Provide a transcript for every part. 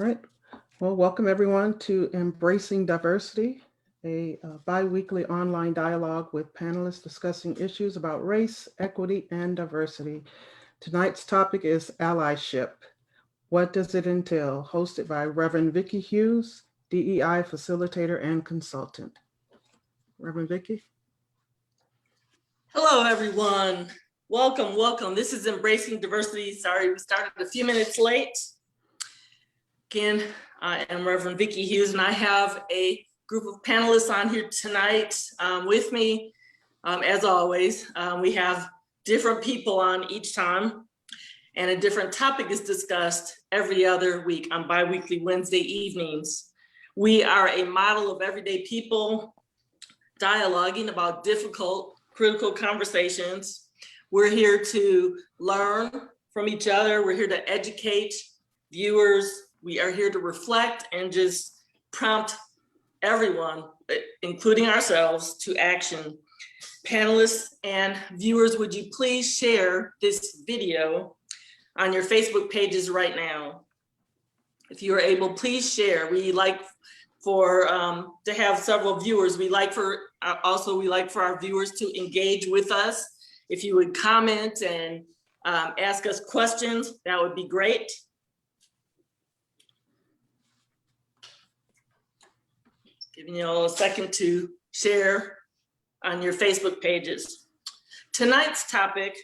All right. Well, welcome everyone to Embracing Diversity, a bi-weekly online dialogue with panelists discussing issues about race, equity, and diversity. Tonight's topic is allyship. What does it entail? Hosted by Reverend Vicki Hughes, DEI facilitator and consultant. Reverend Vicki. Hello, everyone. Welcome, welcome. This is Embracing Diversity. Sorry, we started a few minutes late. Again, I am Reverend Vicki Hughes, and I have a group of panelists on here tonight with me. As always, we have different people on each time, and a different topic is discussed every other week on bi-weekly Wednesday evenings. We are a model of everyday people dialoguing about difficult, critical conversations. We're here to learn from each other. We're here to educate viewers. We are here to reflect and just prompt everyone, including ourselves, to action. Panelists and viewers, would you please share this video on your Facebook pages right now? If you are able, please share. We like for to have several viewers. We like for our viewers to engage with us. If you would comment and ask us questions, that would be great. Giving you all a second to share on your Facebook pages. Tonight's topic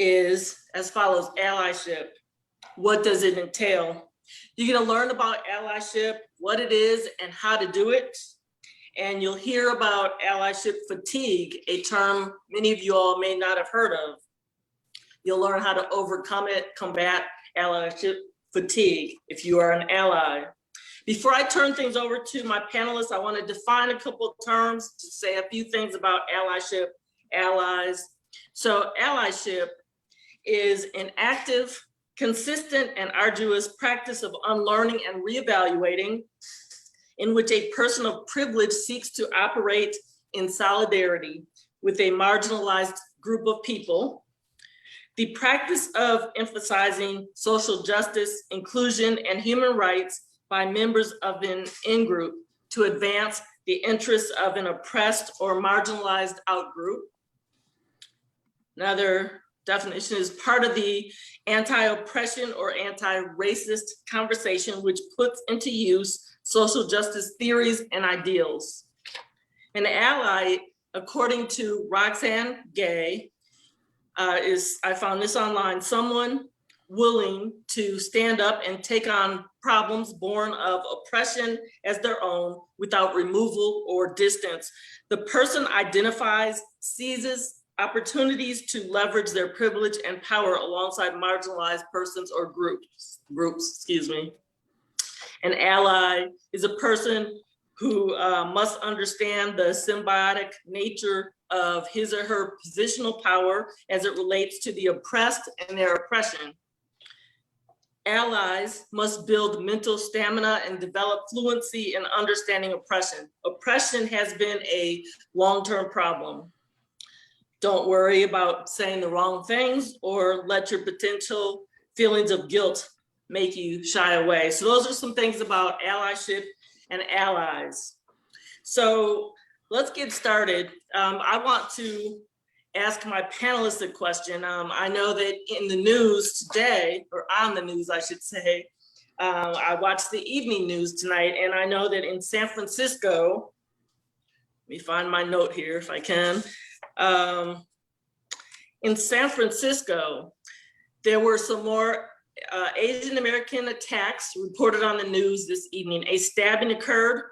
is as follows: allyship. What does it entail? You're going to learn about allyship, what it is, and how to do it. And you'll hear about allyship fatigue, a term many of you all may not have heard of. You'll learn how to overcome it, combat allyship fatigue if you are an ally. Before I turn things over to my panelists, I want to define a couple of terms, to say a few things about allyship, allies. So allyship is an active, consistent, and arduous practice of unlearning and reevaluating, in which a person of privilege seeks to operate in solidarity with a marginalized group of people. The practice of emphasizing social justice, inclusion, and human rights by members of an in-group to advance the interests of an oppressed or marginalized outgroup. Another definition is part of the anti-oppression or anti-racist conversation, which puts into use social justice theories and ideals. An ally, according to Roxanne Gay, I found this online, someone willing to stand up and take on problems born of oppression as their own without removal or distance. The person identifies, seizes opportunities to leverage their privilege and power alongside marginalized persons or groups. An ally is a person who must understand the symbiotic nature of his or her positional power as it relates to the oppressed and their oppression. Allies must build mental stamina and develop fluency in understanding oppression. Oppression has been a long-term problem. Don't worry about saying the wrong things or let your potential feelings of guilt make you shy away. So those are some things about allyship and allies. So let's get started. I want to ask my panelists a question. I know that in the news today, or on the news, I should say, I watched the evening news tonight, and I know that in San Francisco, let me find my note here if I can. In San Francisco, there were some more Asian American attacks reported on the news this evening. A stabbing occurred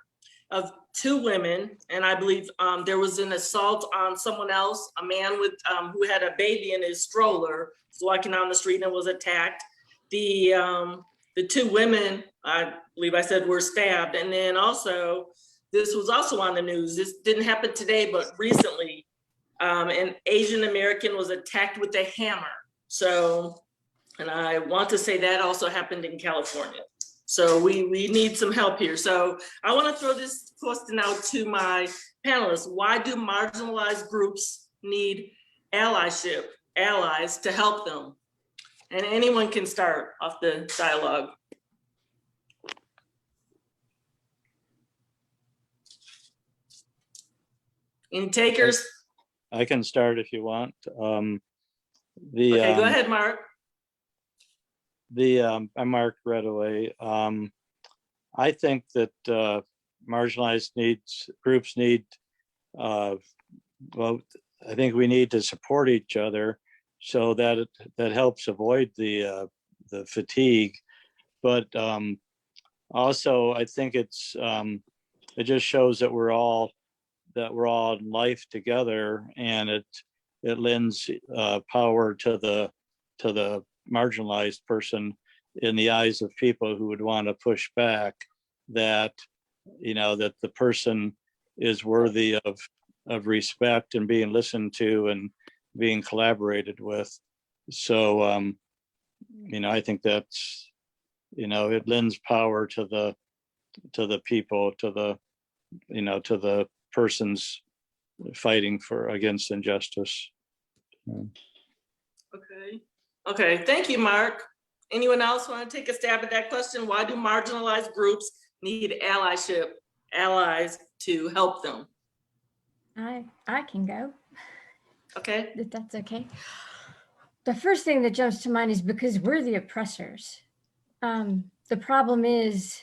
of 2 women, and I believe there was an assault on someone else, a man with who had a baby in his stroller, was walking down the street and was attacked. The 2 women, I believe I said, were stabbed. And then also, this was also on the news. This didn't happen today, but recently, an Asian American was attacked with a hammer. So, and I want to say that also happened in California. So we need some help here. So I want to throw this question out to my panelists. Why do marginalized groups need allyship, allies to help them? And anyone can start off the dialogue. Any takers? I can start if you want. Okay, go ahead, Mark. I marked right away. I think that marginalized groups need, well, I think we need to support each other so that that helps avoid the fatigue. But also, I think it just shows that we're all in life together, and it lends power to the marginalized person in the eyes of people who would want to push back, that that the person is worthy of respect and being listened to and being collaborated with. So I think that's it lends power to the people, to the persons fighting against injustice. Okay, thank you, Mark. Anyone else want to take a stab at that question? Why do marginalized groups need allyship, allies to help them? I can go. Okay. If that's okay. The first thing that jumps to mind is because we're the oppressors. The problem is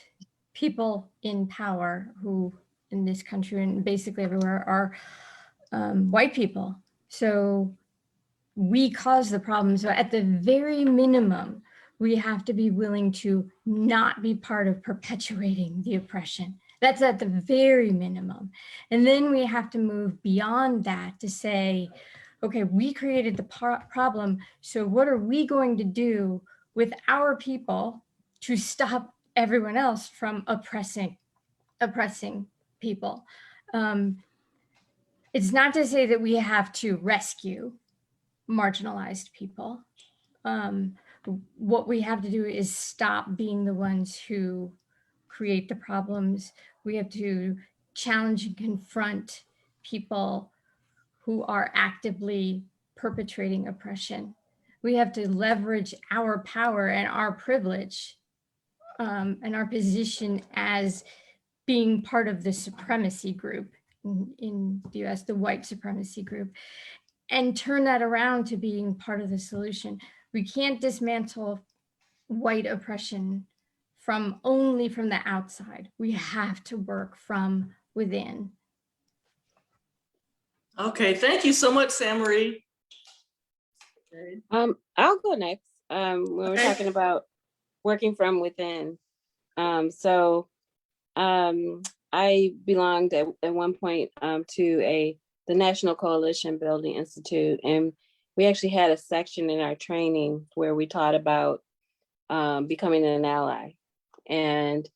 people in power who in this country and basically everywhere are white people. So we cause the problem. So at the very minimum, we have to be willing to not be part of perpetuating the oppression. That's at the very minimum. And then we have to move beyond that to say, okay, we created the problem. So what are we going to do with our people to stop everyone else from oppressing people? It's not to say that we have to rescue marginalized people. What we have to do is stop being the ones who create the problems. We have to challenge and confront people who are actively perpetrating oppression. We have to leverage our power and our privilege and our position as being part of the supremacy group in the US, the white supremacy group, and turn that around to being part of the solution. We can't dismantle white oppression only from the outside. We have to work from within. Okay, thank you so much, Sam Marie. Okay. I'll go next. When we're talking about working from within. I belonged at one point to the National Coalition Building Institute, and we actually had a section in our training where we taught about becoming an ally and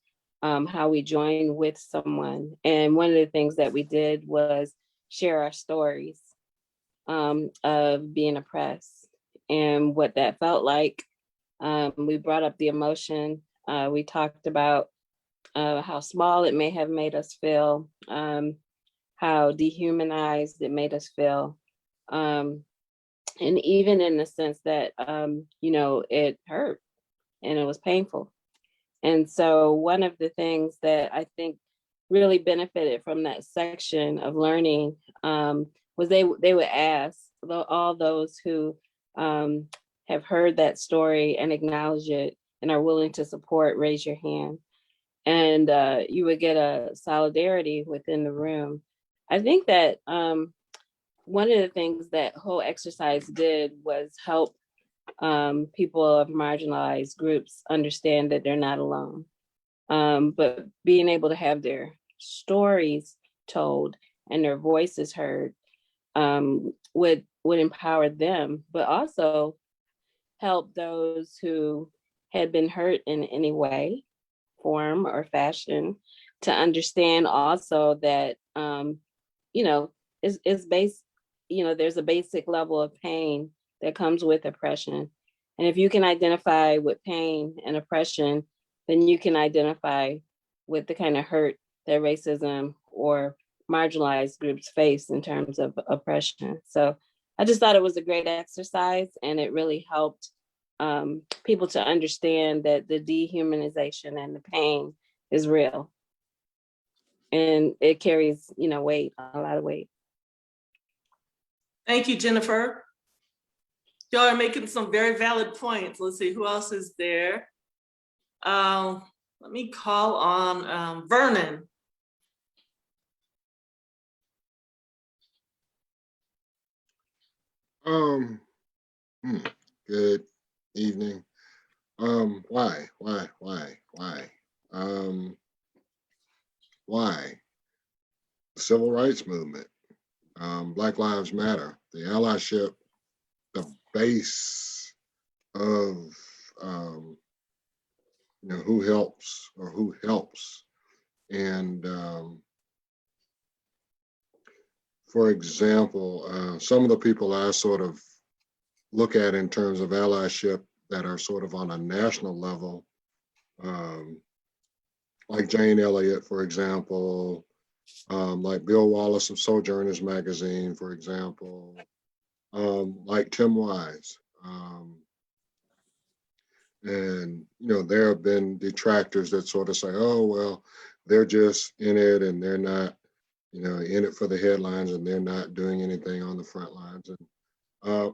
how we joined with someone. And one of the things that we did was share our stories of being oppressed and what that felt like. We brought up the emotion. We talked about how small it may have made us feel, how dehumanized it made us feel. And even in the sense that, it hurt and it was painful. And so one of the things that I think really benefited from that section of learning was they would ask all those who have heard that story and acknowledge it and are willing to support, raise your hand. And you would get a solidarity within the room. I think that one of the things that whole exercise did was help people of marginalized groups understand that they're not alone. But being able to have their stories told and their voices heard would empower them, but also help those who had been hurt in any way, form, or fashion to understand also that it's based, there's a basic level of pain that comes with oppression. And if you can identify with pain and oppression, then you can identify with the kind of hurt that racism or marginalized groups face in terms of oppression. So I just thought it was a great exercise, and it really helped people to understand that the dehumanization and the pain is real. And it carries, weight, a lot of weight. Thank you, Jennifer. Y'all are making some very valid points. Let's see, who else is there? Let me call on Vernon. Good evening. Why? Why? The Civil Rights Movement, Black Lives Matter, the allyship, the base of, who helps or who helps. And for example, some of the people I sort of look at in terms of allyship that are sort of on a national level, like Jane Elliott, for example, like Bill Wallace of Sojourners Magazine, for example, like Tim Wise. And, there have been detractors that sort of say, oh, well, they're just in it and they're not, in it for the headlines and they're not doing anything on the front lines. And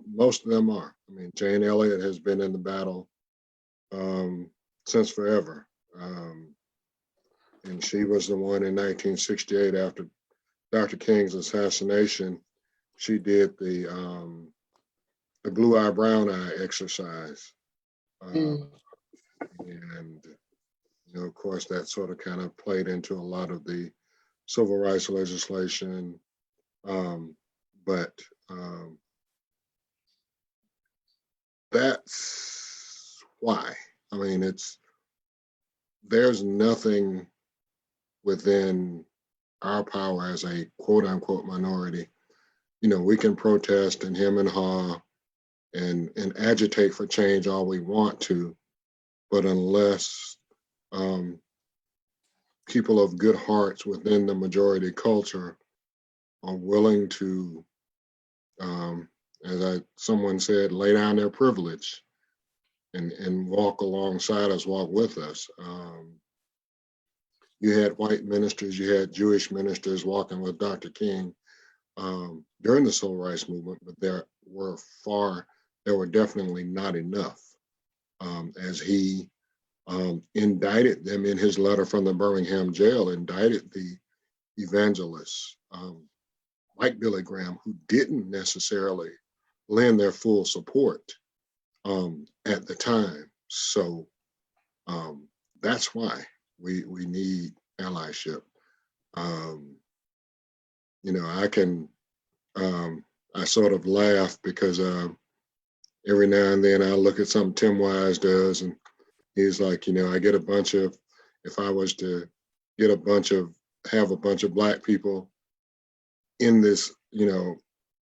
most of them are. I mean, Jane Elliott has been in the battle since forever. And she was the one in 1968 after Dr. King's assassination. She did the blue eye, brown eye exercise. And, of course, that sort of kind of played into a lot of the civil rights legislation. But that's why. I mean, there's nothing within our power as a quote unquote minority. We can protest and hem and haw and agitate for change all we want to, but unless people of good hearts within the majority culture are willing to, as someone said, lay down their privilege and walk alongside us, walk with us. You had white ministers, you had Jewish ministers walking with Dr. King during the civil rights movement, but there were definitely not enough. As he indicted them in his letter from the Birmingham jail, indicted the evangelists, like Billy Graham, who didn't necessarily lend their full support at the time. So that's why we need allyship. I sort of laugh because every now and then I look at something Tim Wise does, and he's like, I get if I was to have a bunch of Black people in this,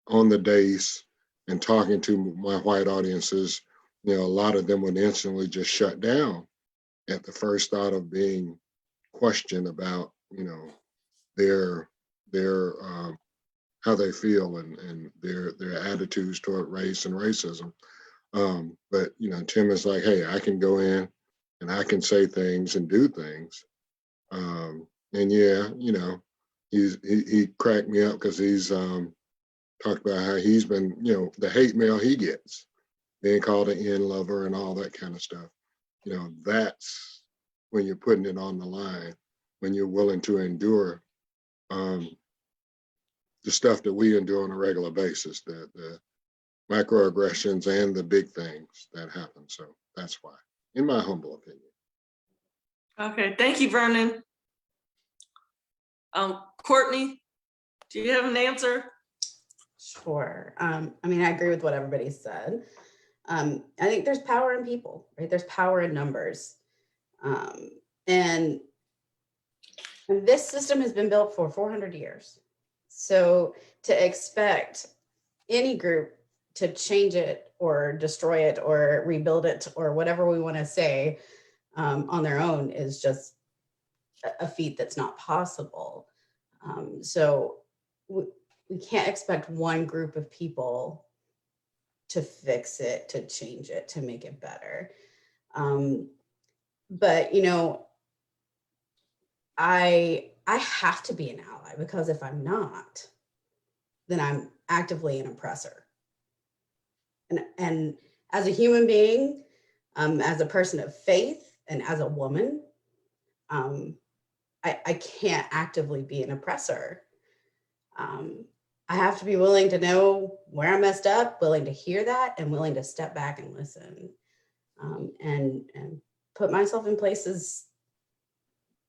on the dais and talking to my white audiences, a lot of them would instantly just shut down at the first thought of being questioned about, their how they feel and their attitudes toward race and racism. But Tim is like, hey, I can go in and I can say things and do things. And yeah, he cracked me up because he's talked about how he's been, the hate mail he gets, being called an N lover and all that kind of stuff. That's when you're putting it on the line, when you're willing to endure the stuff that we endure on a regular basis, the microaggressions and the big things that happen. So that's why, in my humble opinion. Okay, thank you, Vernon. Courtney, do you have an answer? Sure. I mean, I agree with what everybody said. I think there's power in people, right? There's power in numbers. And this system has been built for 400 years. So to expect any group to change it or destroy it or rebuild it or whatever we want to say on their own is just a feat that's not possible. So we can't expect one group of people to fix it, to change it, to make it better. But you know, I have to be an ally, because if I'm not, then I'm actively an oppressor. And as a human being, as a person of faith, and as a woman, I can't actively be an oppressor. I have to be willing to know where I messed up, willing to hear that, and willing to step back and listen, and put myself in places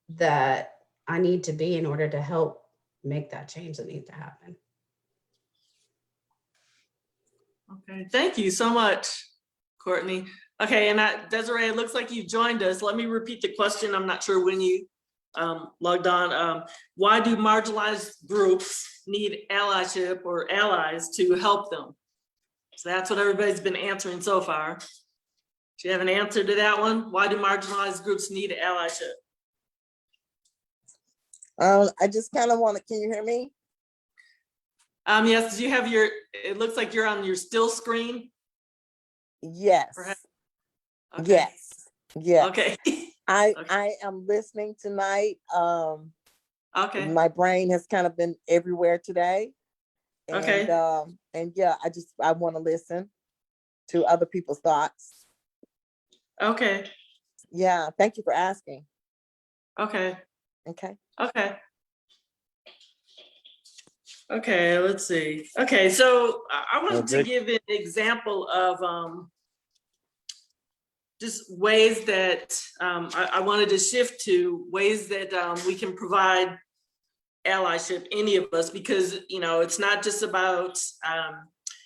that I need to be in order to help make that change that needs to happen. Okay, thank you so much, Courtney. Okay, and Desiree, it looks like you joined us. Let me repeat the question. I'm not sure when you logged on. Why do marginalized groups need allyship or allies to help them? So that's what everybody's been answering so far. Do you have an answer to that one? Why do marginalized groups need allyship? I just kind of want to, can you hear me? Yes, do you have your, it looks like you're on your still screen. Yes. Perhaps? Okay. Yes. Yes. Okay. I am listening tonight. Okay. My brain has kind of been everywhere today. And, Okay. and yeah, I want to listen to other people's thoughts. Okay. Yeah. Thank you for asking. Okay. Okay. Okay. Okay, let's see. Okay, so I wanted to give an example of just ways that I wanted to shift to ways that we can provide allyship, any of us, because you know it's not just about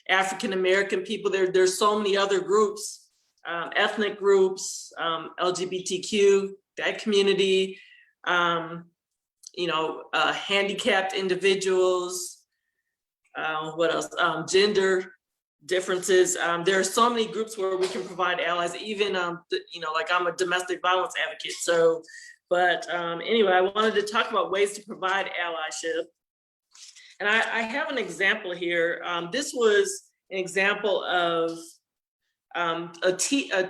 African American people. There's so many other groups, ethnic groups, LGBTQ, that community. You know, handicapped individuals, what else? Gender differences. There are so many groups where we can provide allies, even, you know, like I'm a domestic violence advocate. So, but anyway, I wanted to talk about ways to provide allyship. And I have an example here. This was an example of a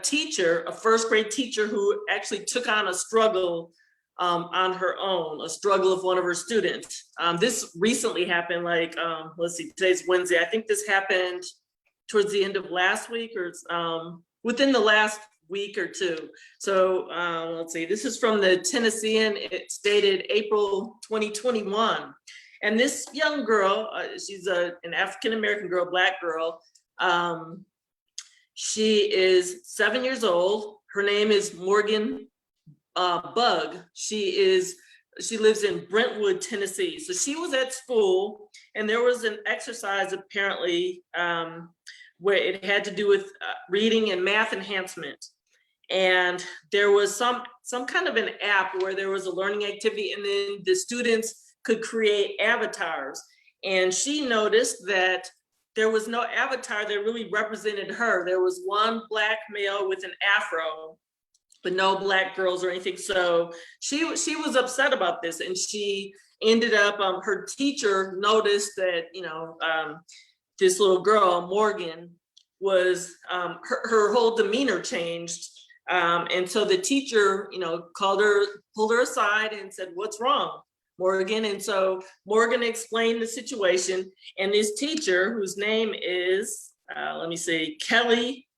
teacher, a first grade teacher who actually took on a struggle on her own, a struggle of one of her students. This recently happened, like, let's see, today's Wednesday. I think this happened towards the end of last week, or within the last week or two. So let's see, this is from the Tennessean. It's dated April 2021. And this young girl, she's an African-American girl, Black girl. She is 7 years old. Her name is Morgan Bug. She lives in Brentwood, Tennessee. So she was at school, and there was an exercise apparently where it had to do with reading and math enhancement. And there was some kind of an app where there was a learning activity, and then the students could create avatars. And she noticed that there was no avatar that really represented her. There was one Black male with an afro, but no Black girls or anything. So she was upset about this, and she ended up, her teacher noticed that, you know, this little girl, Morgan, was, her whole demeanor changed. And so the teacher, you know, pulled her aside and said, "What's wrong, Morgan?" And so Morgan explained the situation, and this teacher, whose name is, let me see, Kelly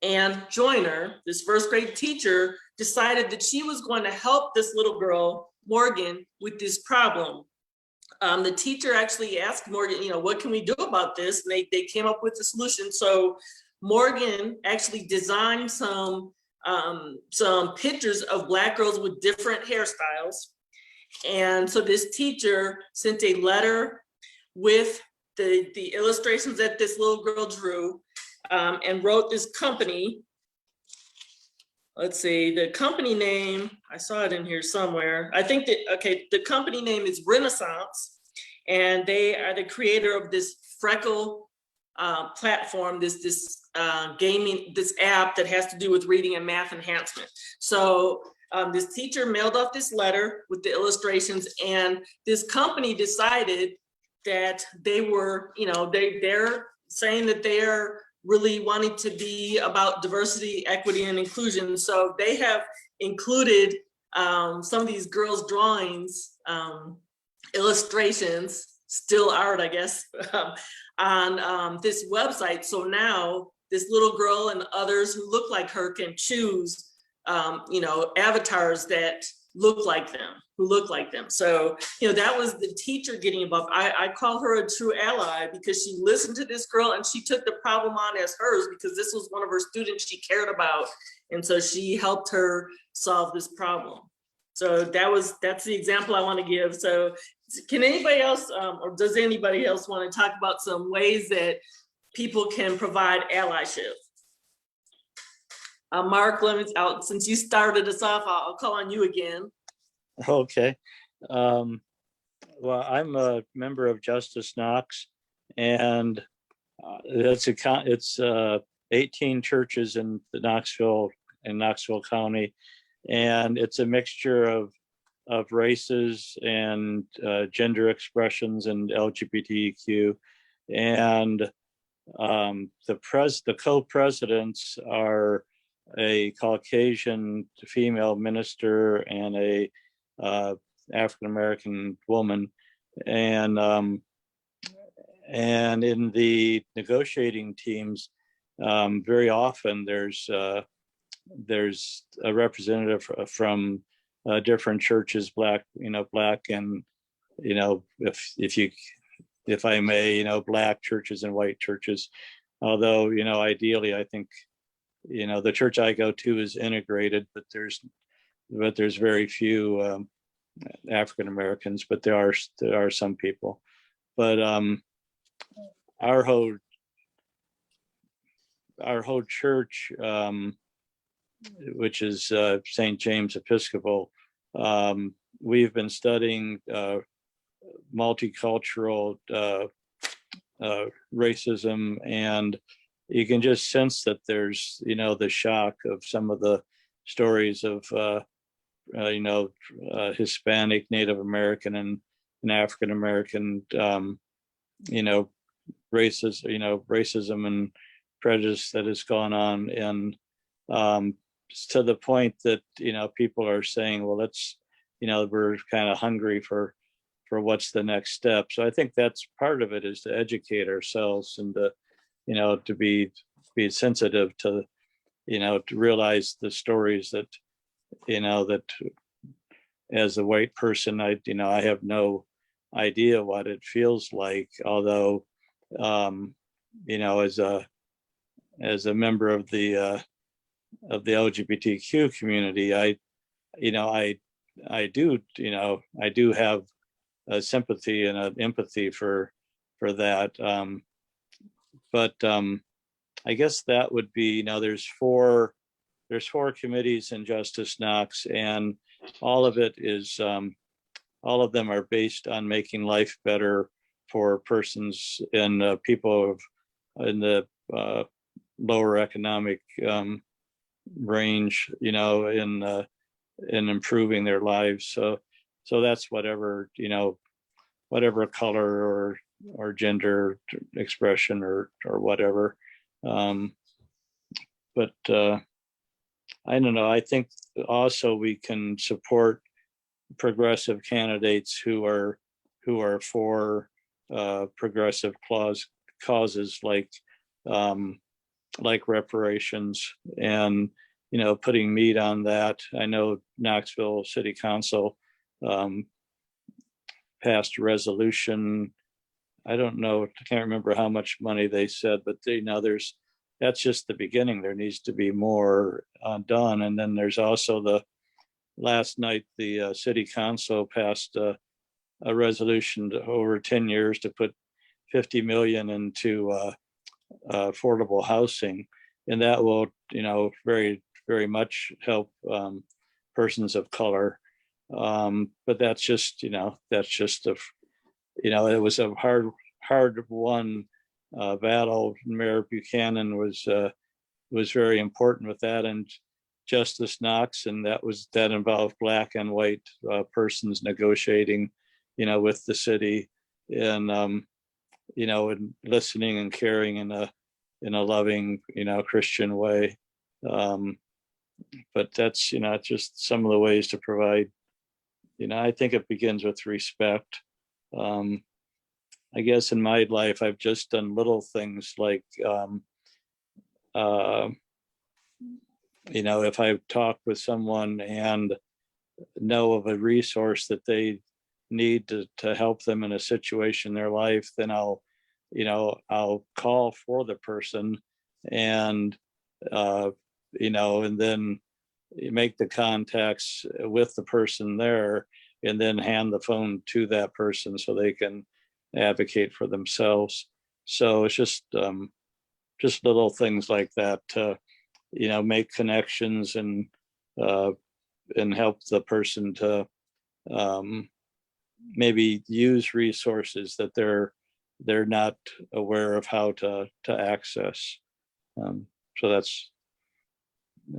Ann Joyner, this first grade teacher, decided that she was going to help this little girl, Morgan, with this problem. The teacher actually asked Morgan, you know, what can we do about this? And they came up with a solution. So Morgan actually designed some pictures of Black girls with different hairstyles. And so this teacher sent a letter with the illustrations that this little girl drew, and wrote this company. Let's see, the company name, I saw it in here somewhere. I think that, okay, the company name is Renaissance, and they are the creator of this Freckle platform, this gaming, this app that has to do with reading and math enhancement. So this teacher mailed off this letter with the illustrations, and this company decided that they were, you know, they're saying that they're really wanting to be about diversity, equity, and inclusion. So they have included some of these girls' drawings, illustrations, still art, I guess, on this website. So now this little girl and others who look like her can choose, you know, avatars that look like them, who look like them. So, you know, that was the teacher getting involved. I call her a true ally because she listened to this girl and she took the problem on as hers because this was one of her students she cared about. And so she helped her solve this problem. So that's the example I want to give. So can anybody else, or does anybody else want to talk about some ways that people can provide allyship? Mark, let me out, since you started us off, I'll call on you again. Okay. Well, I'm a member of Justice Knox, and it's 18 churches in the Knoxville County, and it's a mixture of races and gender expressions and LGBTQ, and the co-presidents are a Caucasian female minister and a African-American woman, and in the negotiating teams, very often there's a representative from different churches, black and, if I may, black churches and white churches. Although, ideally, I think, the church I go to is integrated, but there's very few African Americans, but there are some people. But our whole church, which is St. James Episcopal, we've been studying multicultural racism, and you can just sense that there's, the shock of some of the stories of, Hispanic, Native American, and African American, racism and prejudice that has gone on, and to the point that, people are saying, well, let's, we're kind of hungry for what's the next step. So I think that's part of it, is to educate ourselves and to, to be sensitive to, to realize the stories that, that as a white person, I have no idea what it feels like. Although, as a member of the LGBTQ community, I do have a sympathy and an empathy for that. But I guess that would be, there's four committees in Justice Knox, and all of them are based on making life better for persons and people in the lower economic range, in improving their lives. So that's whatever color or gender expression or whatever. But I don't know. I think also we can support progressive candidates who are for progressive causes like reparations, and putting meat on that. I know Knoxville City Council passed a resolution. I don't know, I can't remember how much money they said, but that's just the beginning. There needs to be more done. And then there's also last night, the city council passed a resolution over 10 years to put 50 million into affordable housing. And that will, very, very much help persons of color. But that's just, it was a hard won battle. Mayor Buchanan was very important with that, and Justice Knox, and that involved black and white persons negotiating, with the city, and and listening and caring in a in a loving, Christian way. But that's, just some of the ways to provide, I think it begins with respect. I guess in my life, I've just done little things like, if I've talked with someone and know of a resource that they need to help them in a situation in their life, then I'll call for the person and, and then make the contacts with the person there and then hand the phone to that person so they can advocate for themselves. So it's just little things like that to, make connections and help the person to maybe use resources that they're not aware of how to access. So that's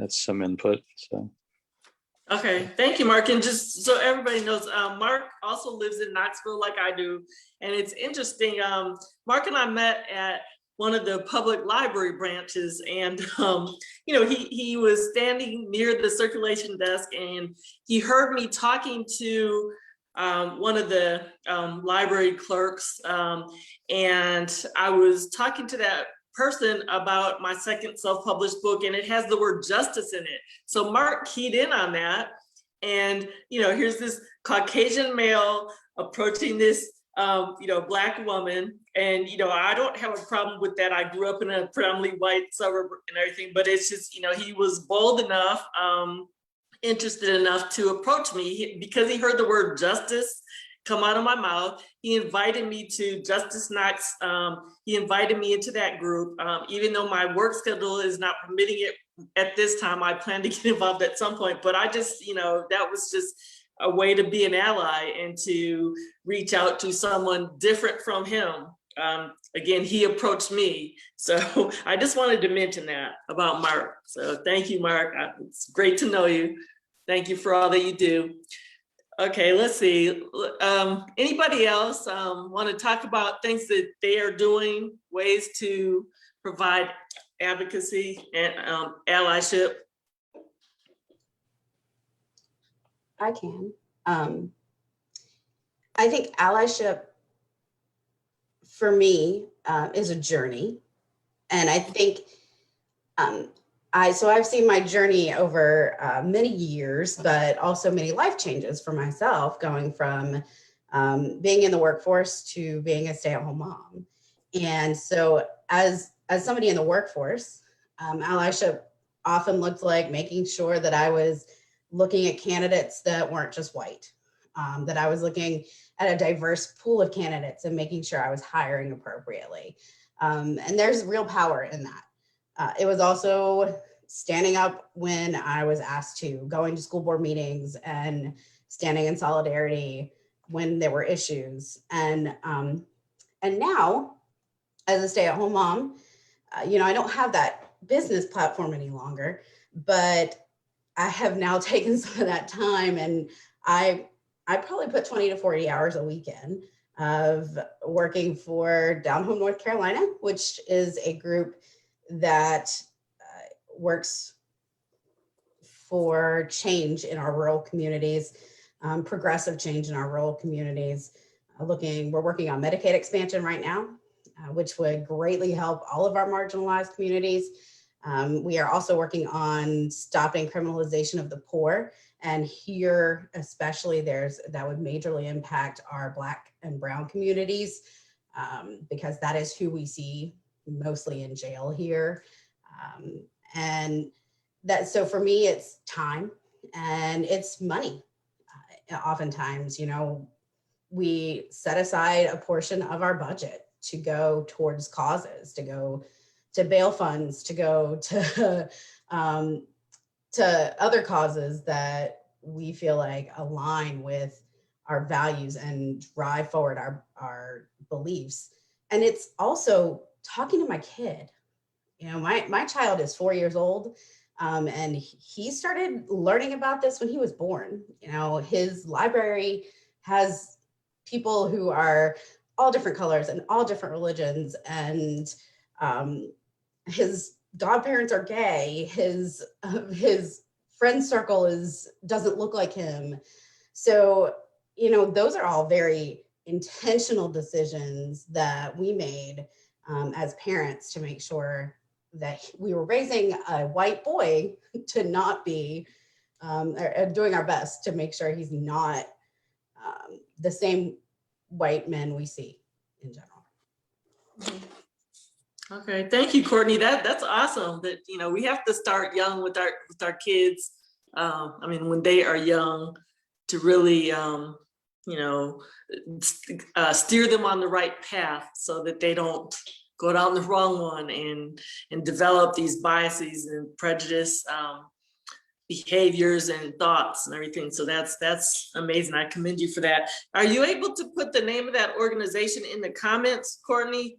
some input. So. Okay, thank you, Mark. And just so everybody knows, Mark also lives in Knoxville like I do. And it's interesting, Mark and I met at one of the public library branches, and he was standing near the circulation desk, and he heard me talking to one of the library clerks, and I was talking to that person about my second self-published book, and it has the word justice in it. So Mark keyed in on that, and here's this Caucasian male approaching this Black woman, and I don't have a problem with that. I grew up in a predominantly white suburb and everything, but it's just he was bold enough, interested enough to approach me because he heard the word justice come out of my mouth. He invited me to Justice Knox. He invited me into that group. Even though my work schedule is not permitting it at this time, I plan to get involved at some point. But I just, that was just a way to be an ally and to reach out to someone different from him. Again, he approached me. So I just wanted to mention that about Mark. So thank you, Mark. It's great to know you. Thank you for all that you do. Okay, let's see. Anybody else want to talk about things that they are doing, ways to provide advocacy and allyship? I can. I think allyship for me is a journey. And I think I've seen my journey over many years, but also many life changes for myself, going from being in the workforce to being a stay-at-home mom. And so as somebody in the workforce, allyship often looked like making sure that I was looking at candidates that weren't just white, that I was looking at a diverse pool of candidates and making sure I was hiring appropriately. And there's real power in that. It was also standing up when I was asked to, going to school board meetings and standing in solidarity when there were issues. And now, as a stay-at-home mom, I don't have that business platform any longer, but I have now taken some of that time, and I probably put 20 to 40 hours a weekend of working for Down Home North Carolina, which is a group that works for change in our rural communities, progressive change in our rural communities. We're working on Medicaid expansion right now, which would greatly help all of our marginalized communities. We are also working on stopping criminalization of the poor. And here, especially, that would majorly impact our Black and Brown communities, because that is who we see mostly in jail here. And so for me, it's time and it's money. Oftentimes, we set aside a portion of our budget to go towards causes, to go to bail funds, to go to other causes that we feel like align with our values and drive forward our beliefs. And it's also talking to my kid. My child is 4 years old, and he started learning about this when he was born. His library has people who are all different colors and all different religions, and his godparents are gay, his friend circle doesn't look like him. So, you know, those are all very intentional decisions that we made as parents to make sure that we were raising a white boy to not be doing our best to make sure he's not the same white men we see in general. Okay, thank you, Courtney. That's awesome. That, you know, we have to start young with our kids. I mean, when they are young, to really you know, steer them on the right path so that they don't go down the wrong one and develop these biases and prejudice behaviors and thoughts and everything. So that's amazing. I commend you for that. Are you able to put the name of that organization in the comments, Courtney?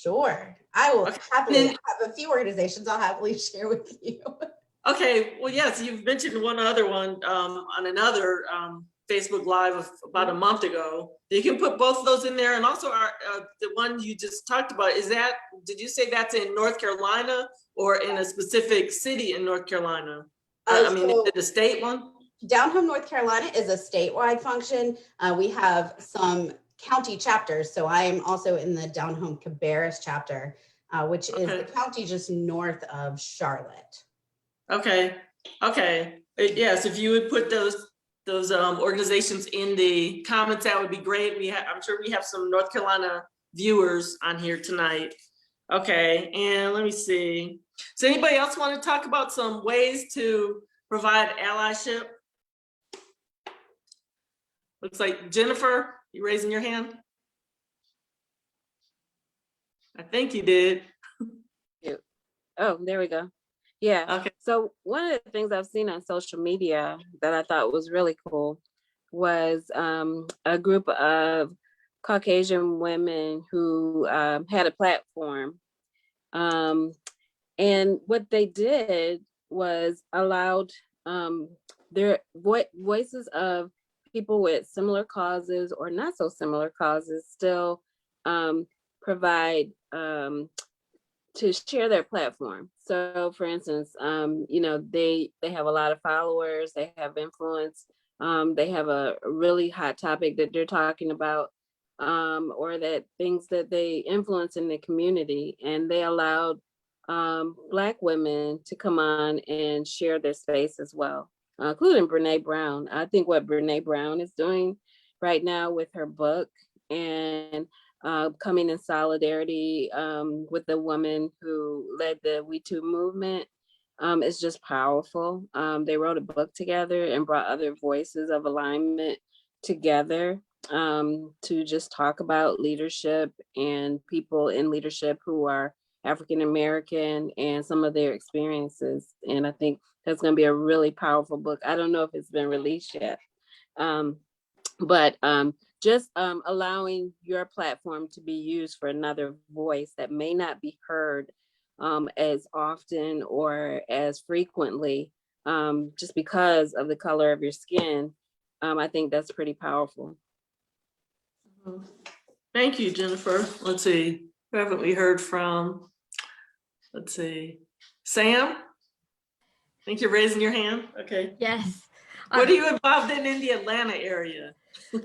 Sure. I will Okay. happily have a few organizations I'll happily share with you. Okay, well, yes, you've mentioned one other one on another Facebook Live about a month ago. You can put both of those in there, and also the one you just talked about, did you say that's in North Carolina or in a specific city in North Carolina? I mean, is it a state one? Down Home, North Carolina is a statewide function. We have some county chapters. So I am also in the Down Home Cabarrus chapter, which is the county just north of Charlotte. Okay. Yes, if you would put those organizations in the comments, that would be great. I'm sure we have some North Carolina viewers on here tonight. Okay, and let me see. Does anybody else want to talk about some ways to provide allyship? Looks like Jennifer, you raising your hand? I think you did. Oh, there we go. Yeah. Okay. So one of the things I've seen on social media that I thought was really cool was a group of Caucasian women who had a platform. And what they did was allowed their voices of people with similar causes or not so similar causes still provide to share their platform. So for instance, you know, they have a lot of followers, they have influence, they have a really hot topic that they're talking about, or that things that they influence in the community, and they allowed Black women to come on and share their space as well, including Brene Brown. I think what Brene Brown is doing right now with her book and coming in solidarity with the woman who led the We Too movement is just powerful. They wrote a book together and brought other voices of alignment together to just talk about leadership and people in leadership who are African American and some of their experiences. And I think that's going to be a really powerful book. I don't know if it's been released yet, but just allowing your platform to be used for another voice that may not be heard as often or as frequently, just because of the color of your skin. I think that's pretty powerful. Thank you, Jennifer. Let's see, who haven't we heard from? Let's see, Sam? I think you're raising your hand. Okay. Yes. What are you involved in the Atlanta area?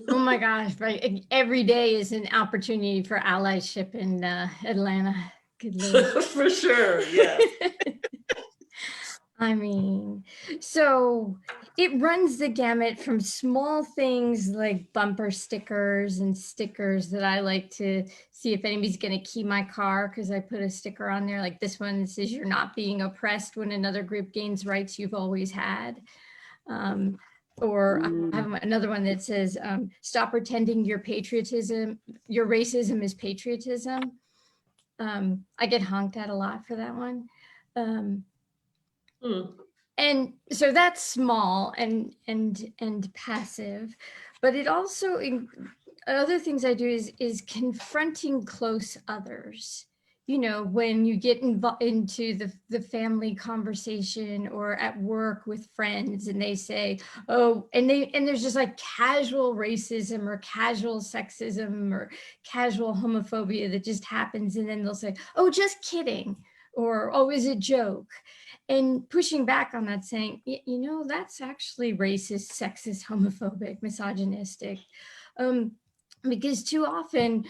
Oh my gosh, right. Every day is an opportunity for allyship in Atlanta. Good Lord. For sure, yeah. I mean, so it runs the gamut from small things like bumper stickers and stickers that I like to see if anybody's going to key my car because I put a sticker on there like this one that says you're not being oppressed when another group gains rights you've always had. Or I have another one that says, stop pretending your patriotism, your racism is patriotism. I get honked at a lot for that one. And so that's small and passive, but it also, other things I do is confronting close others. You know, when you get into the family conversation or at work with friends and they say, oh, and there's just like casual racism or casual sexism or casual homophobia that just happens. And then they'll say, oh, just kidding. or, oh, is it a joke? And pushing back on that, saying, you know, that's actually racist, sexist, homophobic, misogynistic. Because too often,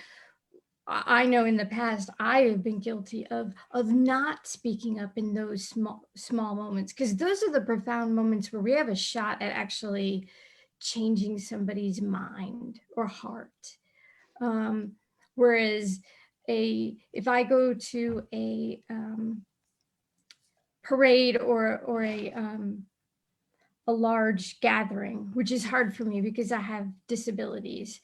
I know in the past, I have been guilty of not speaking up in those small moments, because those are the profound moments where we have a shot at actually changing somebody's mind or heart. Whereas if I go to a parade or a large gathering, which is hard for me because I have disabilities,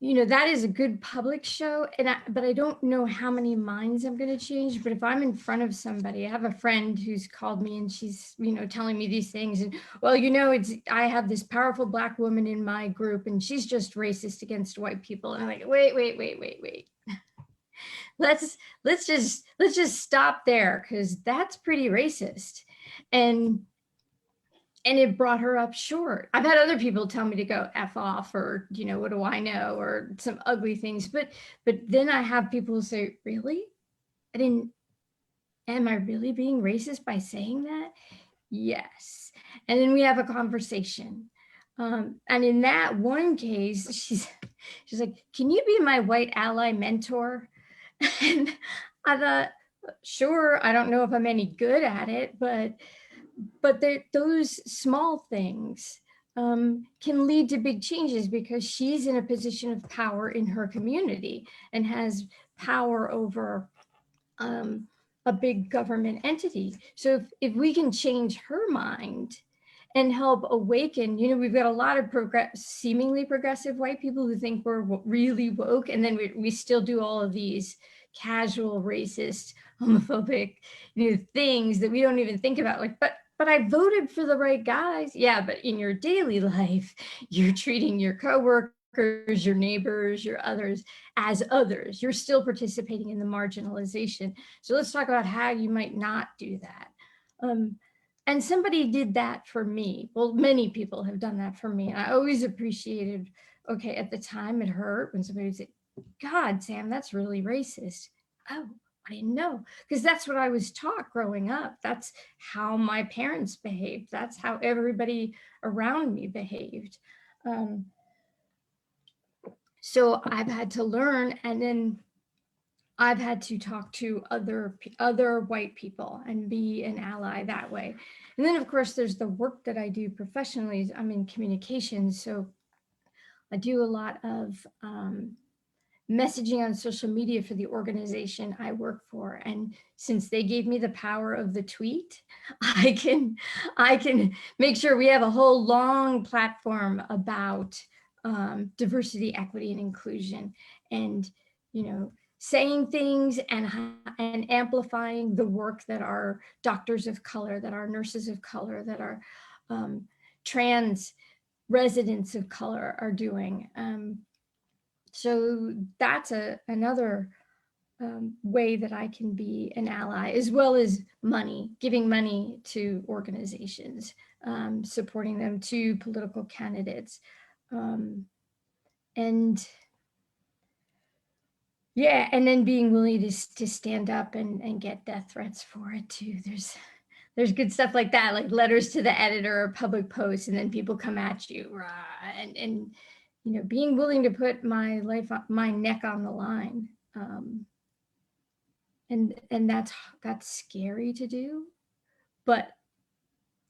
you know, that is a good public show, but I don't know how many minds I'm going to change. But if I'm in front of somebody, I have a friend who's called me and she's, you know, telling me these things, and, well, you know, I have this powerful Black woman in my group and she's just racist against white people. And I'm like, wait. let's just stop there, because that's pretty racist. And it brought her up short. I've had other people tell me to go F off, or, you know, what do I know, or some ugly things. But then I have people say, really? Am I really being racist by saying that? Yes. And then we have a conversation. And in that one case, she's like, can you be my white ally mentor? And I thought, sure, I don't know if I'm any good at it, but those small things can lead to big changes, because she's in a position of power in her community and has power over a big government entity. So if we can change her mind and help awaken, you know, we've got a lot of seemingly progressive white people who think we're really woke, and then we still do all of these casual, racist, homophobic, you know, things that we don't even think about. Like, but I voted for the right guys. Yeah, but in your daily life, you're treating your coworkers, your neighbors, your others as others. You're still participating in the marginalization. So let's talk about how you might not do that. And somebody did that for me. Well, many people have done that for me. And I always appreciated, okay, at the time it hurt when somebody said, God, Sam, that's really racist. Oh, I didn't know, because that's what I was taught growing up. That's how my parents behaved. That's how everybody around me behaved. So I've had to learn, and then I've had to talk to other white people and be an ally that way. And then, of course, there's the work that I do professionally. I'm in communications, so I do a lot of messaging on social media for the organization I work for. And since they gave me the power of the tweet, I can make sure we have a whole long platform about diversity, equity, and inclusion, and, you know, saying things and amplifying the work that our doctors of color, that our nurses of color, that our trans residents of color are doing. So that's another way that I can be an ally, as well as money, giving money to organizations, supporting them, to political candidates. And yeah, and then being willing to stand up and get death threats for it too. There's good stuff like that, like letters to the editor or public posts, and then people come at you, and you know, being willing to put my life, my neck on the line. And that's scary to do, but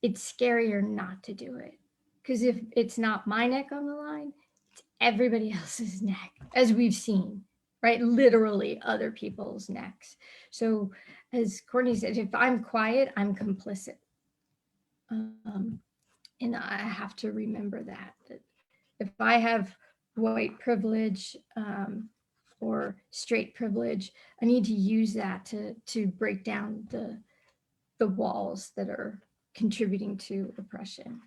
it's scarier not to do it, because if it's not my neck on the line, it's everybody else's neck, as we've seen, right? Literally other people's necks. So as Courtney said, if I'm quiet, I'm complicit. And I have to remember that if I have white privilege or straight privilege, I need to use that to break down the walls that are contributing to oppression.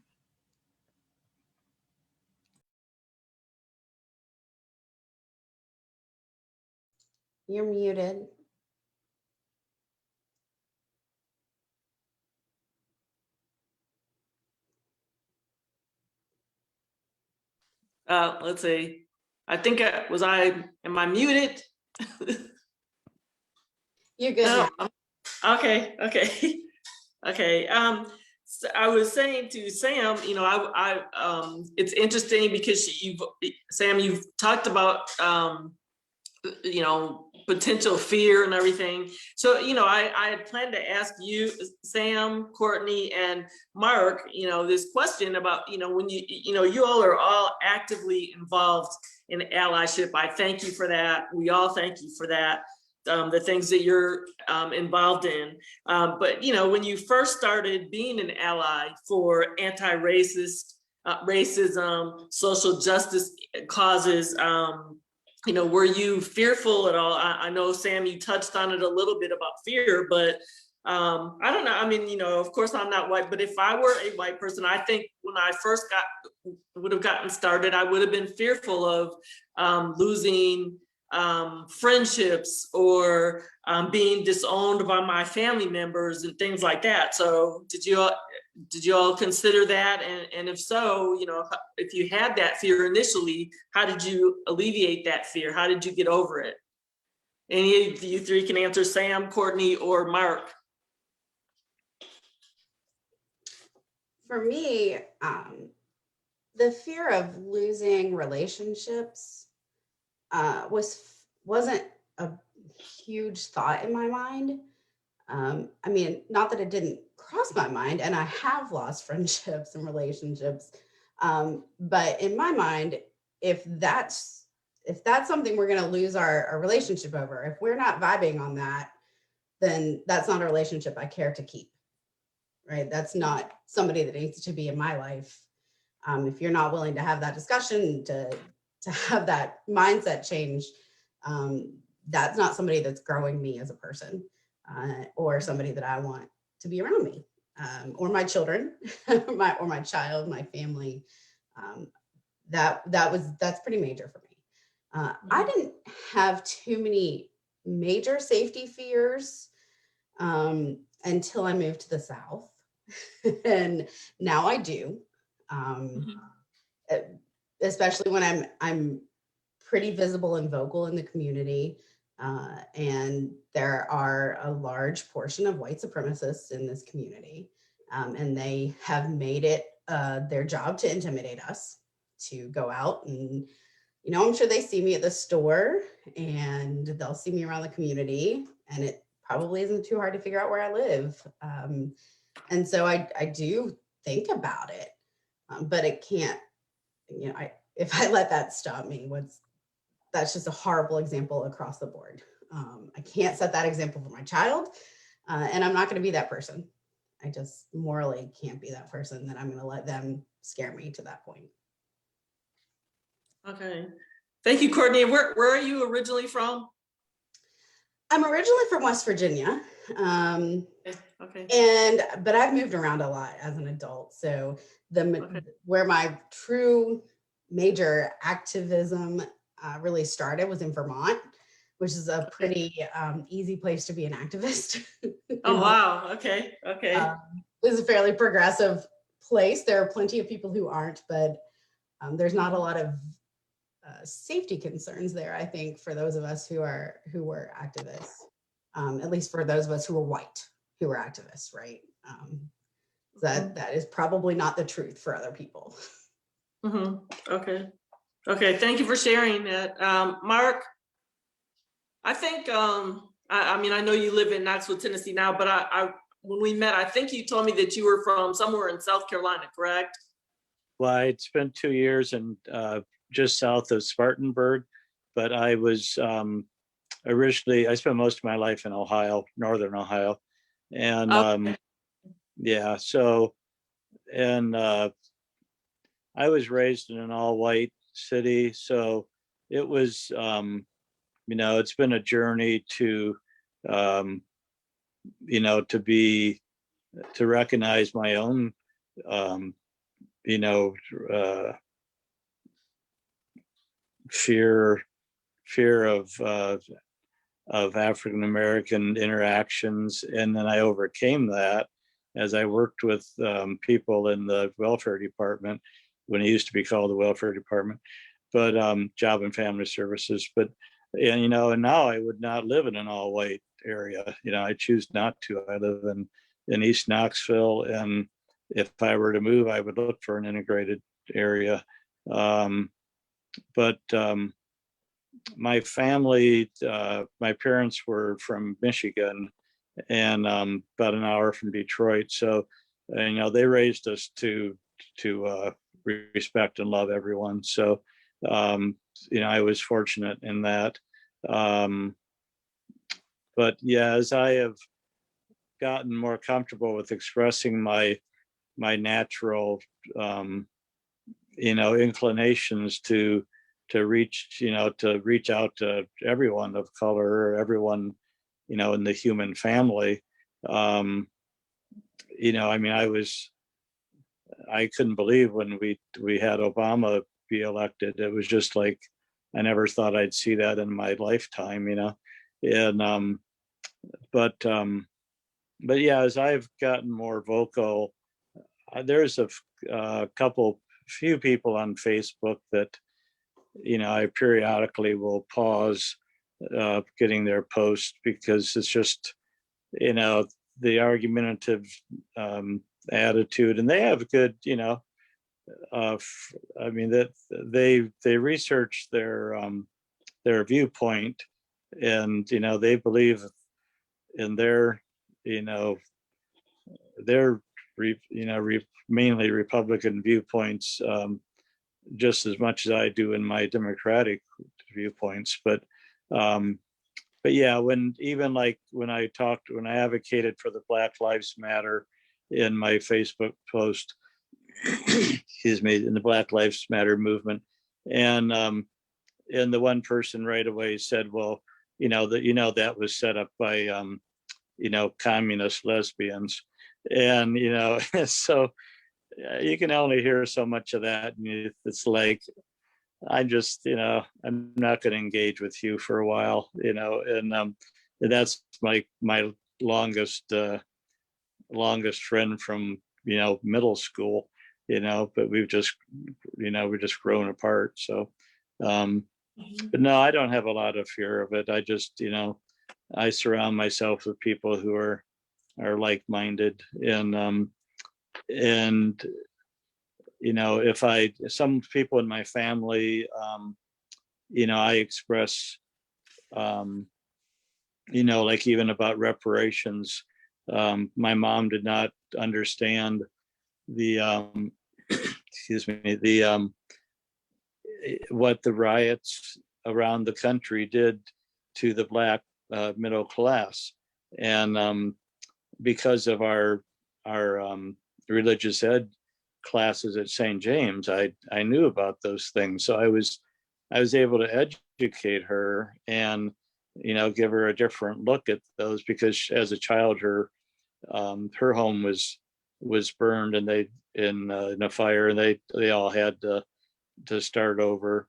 You're muted. Let's see. I think am I muted? You're good now. Okay, okay, okay. So I was saying to Sam, you know, it's interesting because Sam, you've talked about, you know, potential fear and everything. So, you know, I had planned to ask you, Sam, Courtney, and Mark, you know, this question about, you know, when you know, you all are all actively involved in allyship. I thank you for that. We all thank you for that. The things that you're involved in. But, you know, when you first started being an ally for anti-racist, racism, social justice causes, you know, were you fearful at all? I know, Sam, you touched on it a little bit about fear, but I don't know. I mean, you know, of course I'm not white, but if I were a white person, I think when I first would have gotten started, I would have been fearful of losing friendships or being disowned by my family members and things like that. So did you all consider that? And if so, you know, if you had that fear initially, how did you alleviate that fear? How did you get over it? Any of you three can answer, Sam, Courtney, or Mark. For me, the fear of losing relationships wasn't a huge thought in my mind. I mean, not that it didn't cross my mind, and I have lost friendships and relationships, but in my mind, if that's something we're going to lose our relationship over, if we're not vibing on that, then that's not a relationship I care to keep. Right? That's not somebody that needs to be in my life. If you're not willing to have that discussion, to have that mindset change, that's not somebody that's growing me as a person, or somebody that I want to be around me, or my children, or my child, my family. That's pretty major for me. I didn't have too many major safety fears until I moved to the South. And now I do, especially when I'm pretty visible and vocal in the community, and there are a large portion of white supremacists in this community, and they have made it their job to intimidate us, to go out and, you know, I'm sure they see me at the store and they'll see me around the community, and it probably isn't too hard to figure out where I live. And so I do think about it, but it can't, you know, if I let that stop me, that's just a horrible example across the board. I can't set that example for my child, and I'm not going to be that person. I just morally can't be that person that I'm going to let them scare me to that point. Okay. Thank you, Courtney. Where are you originally from? I'm originally from West Virginia. Okay. But I've moved around a lot as an adult. So where my true major activism really started was in Vermont, which is a pretty easy place to be an activist. Oh, wow. Okay. This is a fairly progressive place. There are plenty of people who aren't, but there's not a lot of safety concerns there, I think, for those of us who were activists, at least for those of us who were white, who were activists, right? That is probably not the truth for other people. Okay. Thank you for sharing that. Mark, I think, I mean, I know you live in Knoxville, Tennessee now, but when we met, I think you told me that you were from somewhere in South Carolina, correct? Well, I'd spent 2 years in just south of Spartanburg, but I was originally, I spent most of my life in Ohio, Northern Ohio. And yeah, so, and I was raised in an all white city. So it was, you know, it's been a journey to, you know, to recognize my own, you know, fear of African American interactions, and then I overcame that as I worked with people in the welfare department, when it used to be called the welfare department, but Job and Family Services. But and you know, and now I would not live in an all white area. I choose not to. I live in East Knoxville, and if I were to move, I would look for an integrated area. But my family, my parents were from Michigan, and about an hour from Detroit. So, they raised us to respect and love everyone. So, I was fortunate in that. But yeah, as I have gotten more comfortable with expressing my natural, inclinations to reach out to everyone of color, or everyone, in the human family. I couldn't believe when we had Obama be elected. It was just like, I never thought I'd see that in my lifetime, and but yeah, as I've gotten more vocal, there's a few people on Facebook that, I periodically will pause getting their posts, because it's just, the argumentative attitude, and they have good, that they research their viewpoint, and they believe in their mainly Republican viewpoints, just as much as I do in my Democratic viewpoints. But yeah, when I advocated for the Black Lives Matter in my Facebook post, excuse me, in the Black Lives Matter movement, and the one person right away said, well, that was set up by communist lesbians, and so you can only hear so much of that, and it's like, I'm not going to engage with you for a while, and that's my longest friend from middle school, but we've just grown apart. So but no, I don't have a lot of fear of it. I just I surround myself with people who are like-minded, and if some people in my family, I express, like even about reparations, my mom did not understand the, excuse me, what the riots around the country did to the Black middle class. And because of our religious ed classes at St. James, I knew about those things. So I was able to educate her and give her a different look at those, because as a child her home was burned, and they in a fire, and they all had to start over.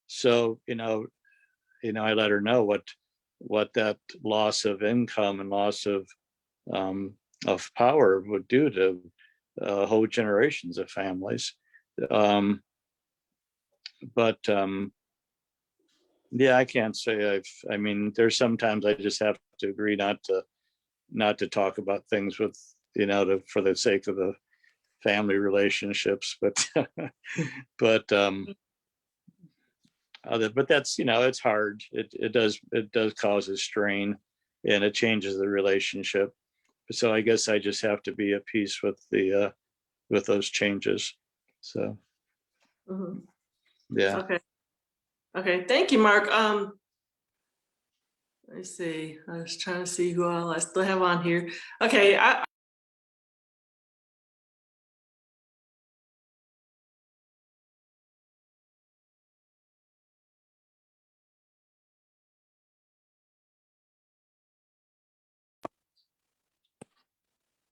So I let her know what that loss of income and loss of power would do to whole generations of families. But yeah, I can't say there's sometimes I just have to agree not to talk about things with, for the sake of the family relationships, but but that's, it's hard. It does cause a strain, and it changes the relationship. So I guess I just have to be at peace with those changes. So yeah. Okay, thank you, Mark. Let me see, I was trying to see who all I still have on here. Okay,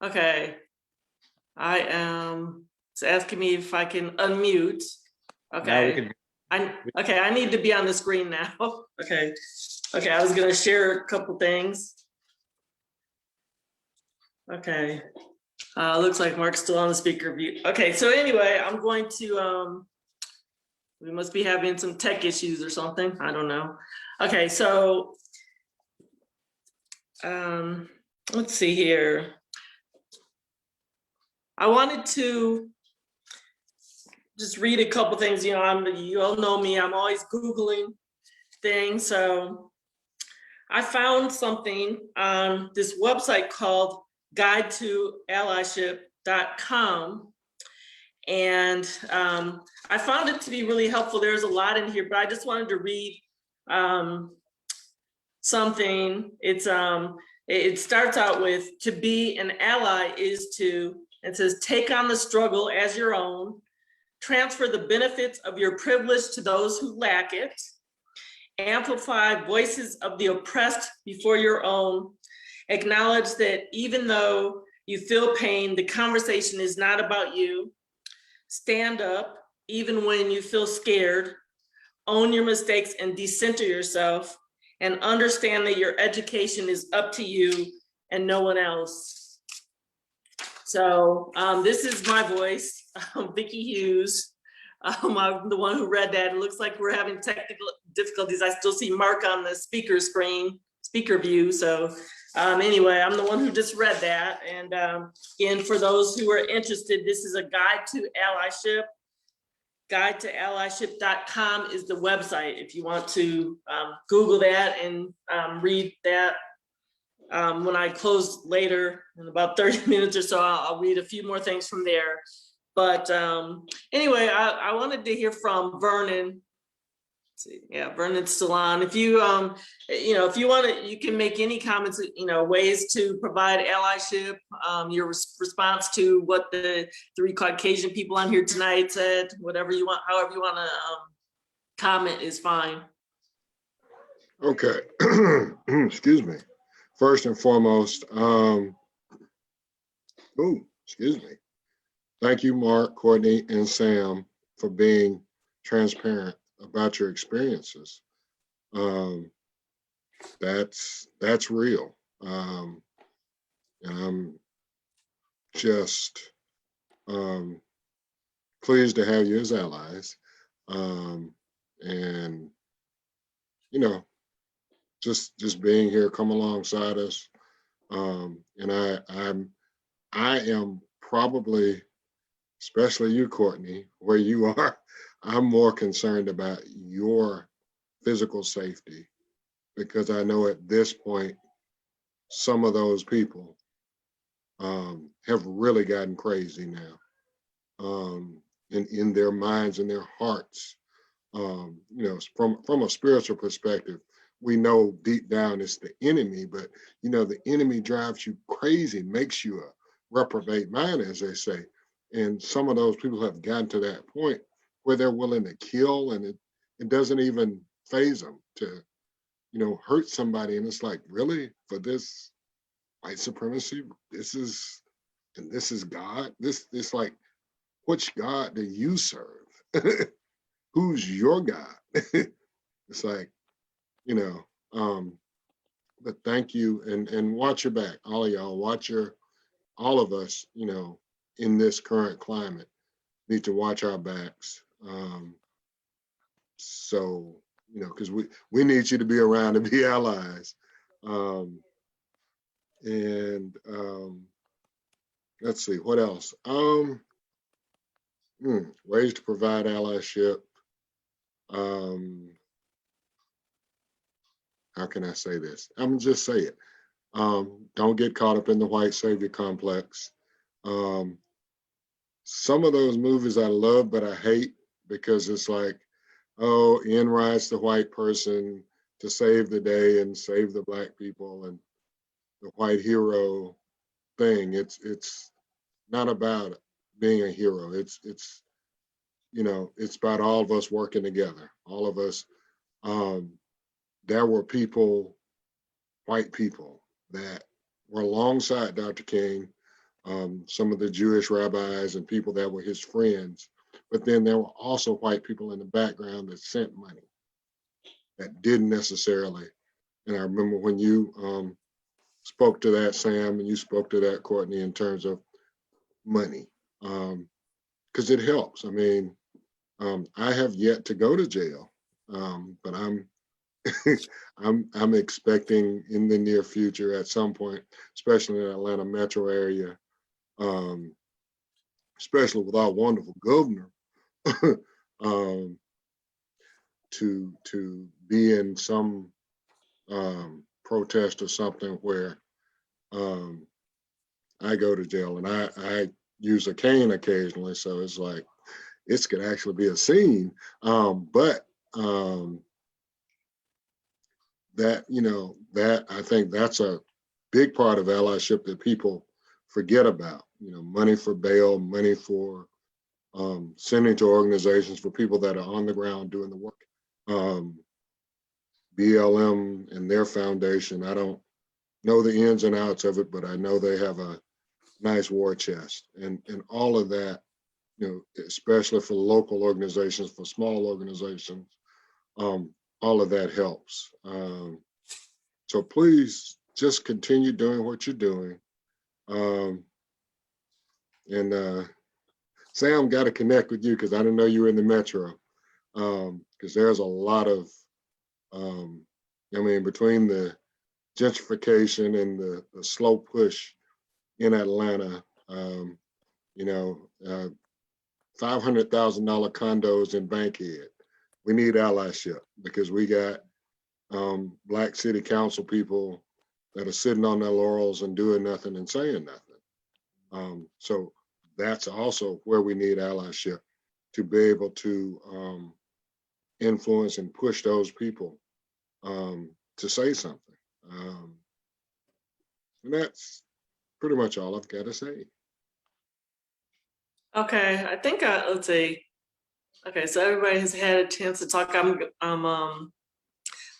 okay, I am, it's asking me if I can unmute. Okay, I need to be on the screen now. Okay, I was gonna share a couple things. Okay, looks like Mark's still on the speaker view. Okay, so anyway, I'm going to, we must be having some tech issues or something, I don't know. Okay, so let's see here. I wanted to just read a couple things. You know, you all know me, I'm always Googling things. So I found something on this website called Guide to Allyship.com. And I found it to be really helpful. There's a lot in here, but I just wanted to read something. It starts out with, to be an ally is to, it says, take on the struggle as your own, transfer the benefits of your privilege to those who lack it, amplify voices of the oppressed before your own, acknowledge that even though you feel pain, the conversation is not about you, stand up even when you feel scared, own your mistakes and decenter yourself, and understand that your education is up to you and no one else. So this is my voice, Vicki Hughes. I'm the one who read that. It looks like we're having technical difficulties. I still see Mark on the speaker screen, speaker view. So anyway, I'm the one who just read that. And again, for those who are interested, this is a guide to allyship. Guide to Allyship.com is the website if you want to Google that and read that. When I close later in about 30 minutes or so, I'll read a few more things from there. But anyway, I wanted to hear from Vernon. Let's see, yeah, Vernon's still on. If you, you know, if you want to, you can make any comments, you know, ways to provide allyship, your response to what the 3 Caucasian people on here tonight said, whatever you want, however you want to comment is fine. Okay, excuse me. First and foremost, excuse me. Thank you, Mark, Courtney, and Sam for being transparent about your experiences. That's real. And I'm just pleased to have you as allies. And you know, just being here, come alongside us. And I am probably, especially you, Courtney, where you are, I'm more concerned about your physical safety, because I know at this point, some of those people have really gotten crazy now in their minds and their hearts. You know, from a spiritual perspective, we know deep down it's the enemy, but you know, the enemy drives you crazy, makes you a reprobate mind, as they say. And some of those people have gotten to that point where they're willing to kill, and it doesn't even faze them to, you know, hurt somebody. And it's like, really, for this white supremacy, this is God? This like, which God do you serve? Who's your God? It's like, you know, but thank you, and watch your back, all of y'all, all of us, you know, in this current climate need to watch our backs. So, you know, because we need you to be around to be allies. Let's see, what else? Ways to provide allyship. How can I say this? I'm gonna just say it. Don't get caught up in the white savior complex. Some of those movies I love, but I hate, because it's like, oh, in rides the white person to save the day and save the black people, and the white hero thing. It's not about being a hero. It's you know, it's about all of us working together. All of us. There were people, white people, that were alongside Dr. King, some of the Jewish rabbis and people that were his friends. But then there were also white people in the background that sent money that didn't necessarily. And I remember when you spoke to that, Sam, and you spoke to that, Courtney, in terms of money, because it helps. I mean, I have yet to go to jail, but I'm I'm expecting in the near future at some point, especially in the Atlanta metro area, especially with our wonderful governor, to be in some protest or something where I go to jail, and I use a cane occasionally, so it's like this could actually be a scene. But that, you know, that I think that's a big part of allyship that people forget about. You know, money for bail, money for sending to organizations for people that are on the ground doing the work. BLM and their foundation, I don't know the ins and outs of it, but I know they have a nice war chest, and all of that, you know, especially for local organizations, for small organizations, all of that helps. So please just continue doing what you're doing. And Sam, got to connect with you because I didn't know you were in the metro, because there's a lot of, I mean, between the gentrification and the slow push in Atlanta, you know, $500,000 condos in Bankhead. We need allyship because we got Black city council people that are sitting on their laurels and doing nothing and saying nothing. So that's also where we need allyship, to be able to influence and push those people to say something. And that's pretty much all I've got to say. Okay, I think let's see. Okay, so everybody has had a chance to talk. I'm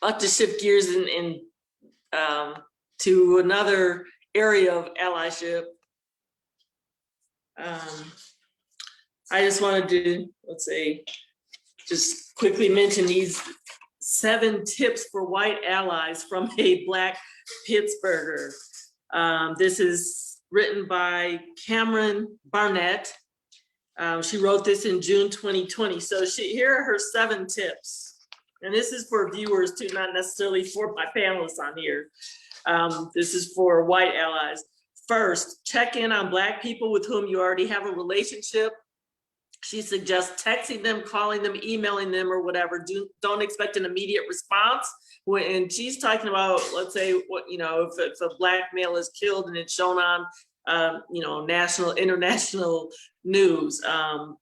about to shift gears and to another area of allyship. I just wanted to, let's see, just quickly mention these 7 tips for white allies from a Black Pittsburgher. This is written by Cameron Barnett. She wrote this in June 2020. So here are her 7 tips. And this is for viewers too, not necessarily for my panelists on here. This is for white allies. First, check in on Black people with whom you already have a relationship. She suggests texting them, calling them, emailing them, or whatever. Don't expect an immediate response. And she's talking about, let's say, what, you know, if a Black male is killed and it's shown on, you know, national, international news,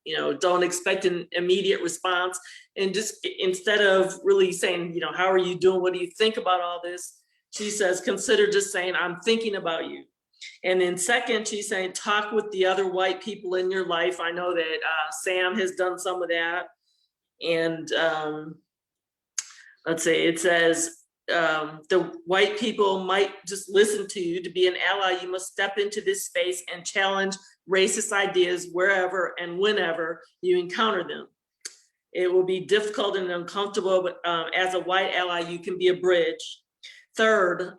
you know, don't expect an immediate response. And just instead of really saying, you know, how are you doing? What do you think about all this? She says, consider just saying, I'm thinking about you. And then second, she's saying, talk with the other white people in your life. I know that Sam has done some of that. And let's say it says, the white people might just listen to you. To be an ally, you must step into this space and challenge racist ideas wherever and whenever you encounter them. It will be difficult and uncomfortable, but as a white ally, you can be a bridge. Third,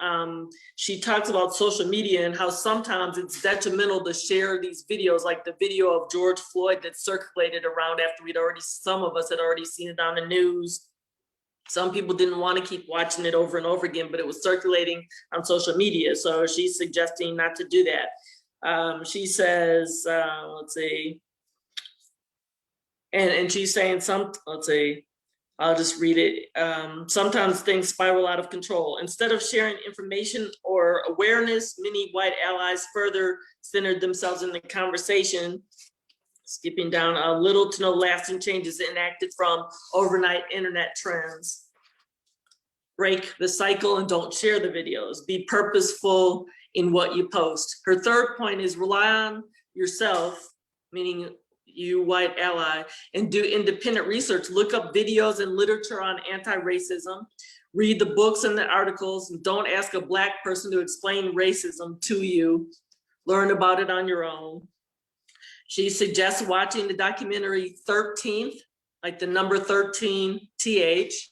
she talks about social media and how sometimes it's detrimental to share these videos, like the video of George Floyd that circulated around after some of us had already seen it on the news. Some people didn't want to keep watching it over and over again, but it was circulating on social media. So she's suggesting not to do that. She says, let's see, and she's saying let's see, I'll just read it. Sometimes things spiral out of control. Instead of sharing information or awareness, many white allies further centered themselves in the conversation, skipping down. A little to no lasting changes enacted from overnight internet trends. Break the cycle and don't share the videos. Be purposeful in what you post. Her third point is rely on yourself, meaning you white ally, and do independent research. Look up videos and literature on anti-racism. Read the books and the articles, and don't ask a Black person to explain racism to you. Learn about it on your own. She suggests watching the documentary 13th, like the number 13 TH,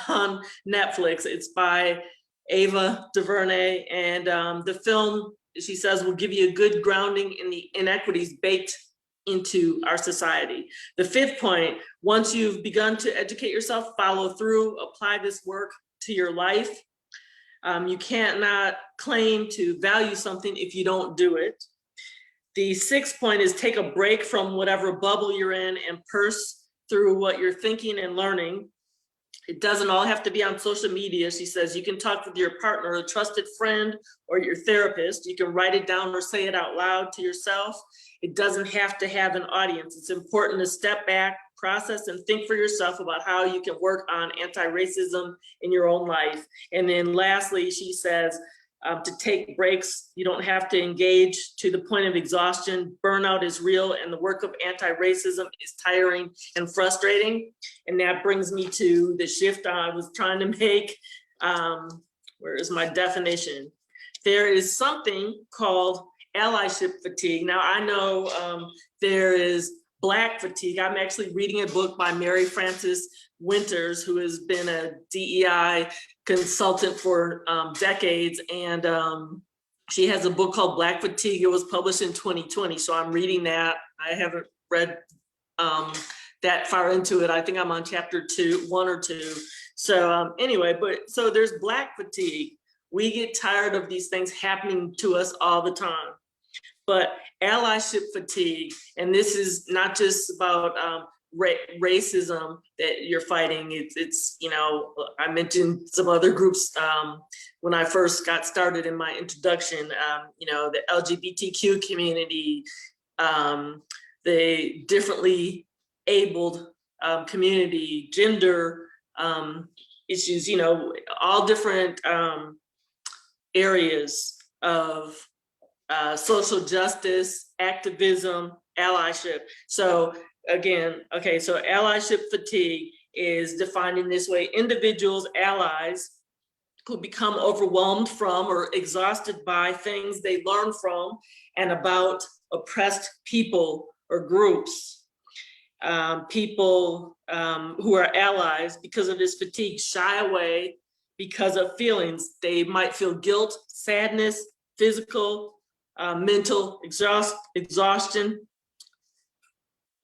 on Netflix. It's by Ava DuVernay, and the film, she says, will give you a good grounding in the inequities baked into our society. The fifth point, once you've begun to educate yourself, follow through, apply this work to your life. You can't not claim to value something if you don't do it. The sixth point is take a break from whatever bubble you're in and purse through what you're thinking and learning. It doesn't all have to be on social media. She says you can talk with your partner, a trusted friend, or your therapist. You can write it down or say it out loud to yourself. It doesn't have to have an audience. It's important to step back, process, and think for yourself about how you can work on anti-racism in your own life. And then lastly, she says, to take breaks. You don't have to engage to the point of exhaustion. Burnout is real, and the work of anti-racism is tiring and frustrating. And that brings me to the shift I was trying to make. Where is my definition? There is something called allyship fatigue. Now, I know there is Black fatigue. I'm actually reading a book by Mary Frances Winters, who has been a DEI consultant for decades. And she has a book called Black Fatigue. It was published in 2020. So I'm reading that. I haven't read that far into it. I think I'm on chapter 1 or 2. So anyway, so there's Black fatigue. We get tired of these things happening to us all the time. But allyship fatigue, and this is not just about racism that you're fighting. It's you know, I mentioned some other groups when I first got started in my introduction. You know, the LGBTQ community, the differently abled community, gender issues. You know, all different areas of social justice, activism, allyship. So again, okay, so allyship fatigue is defined in this way: individuals, allies, who become overwhelmed from or exhausted by things they learn from and about oppressed people or groups. People who are allies, because of this fatigue, shy away because of feelings. They might feel guilt, sadness, physical, mental exhaustion.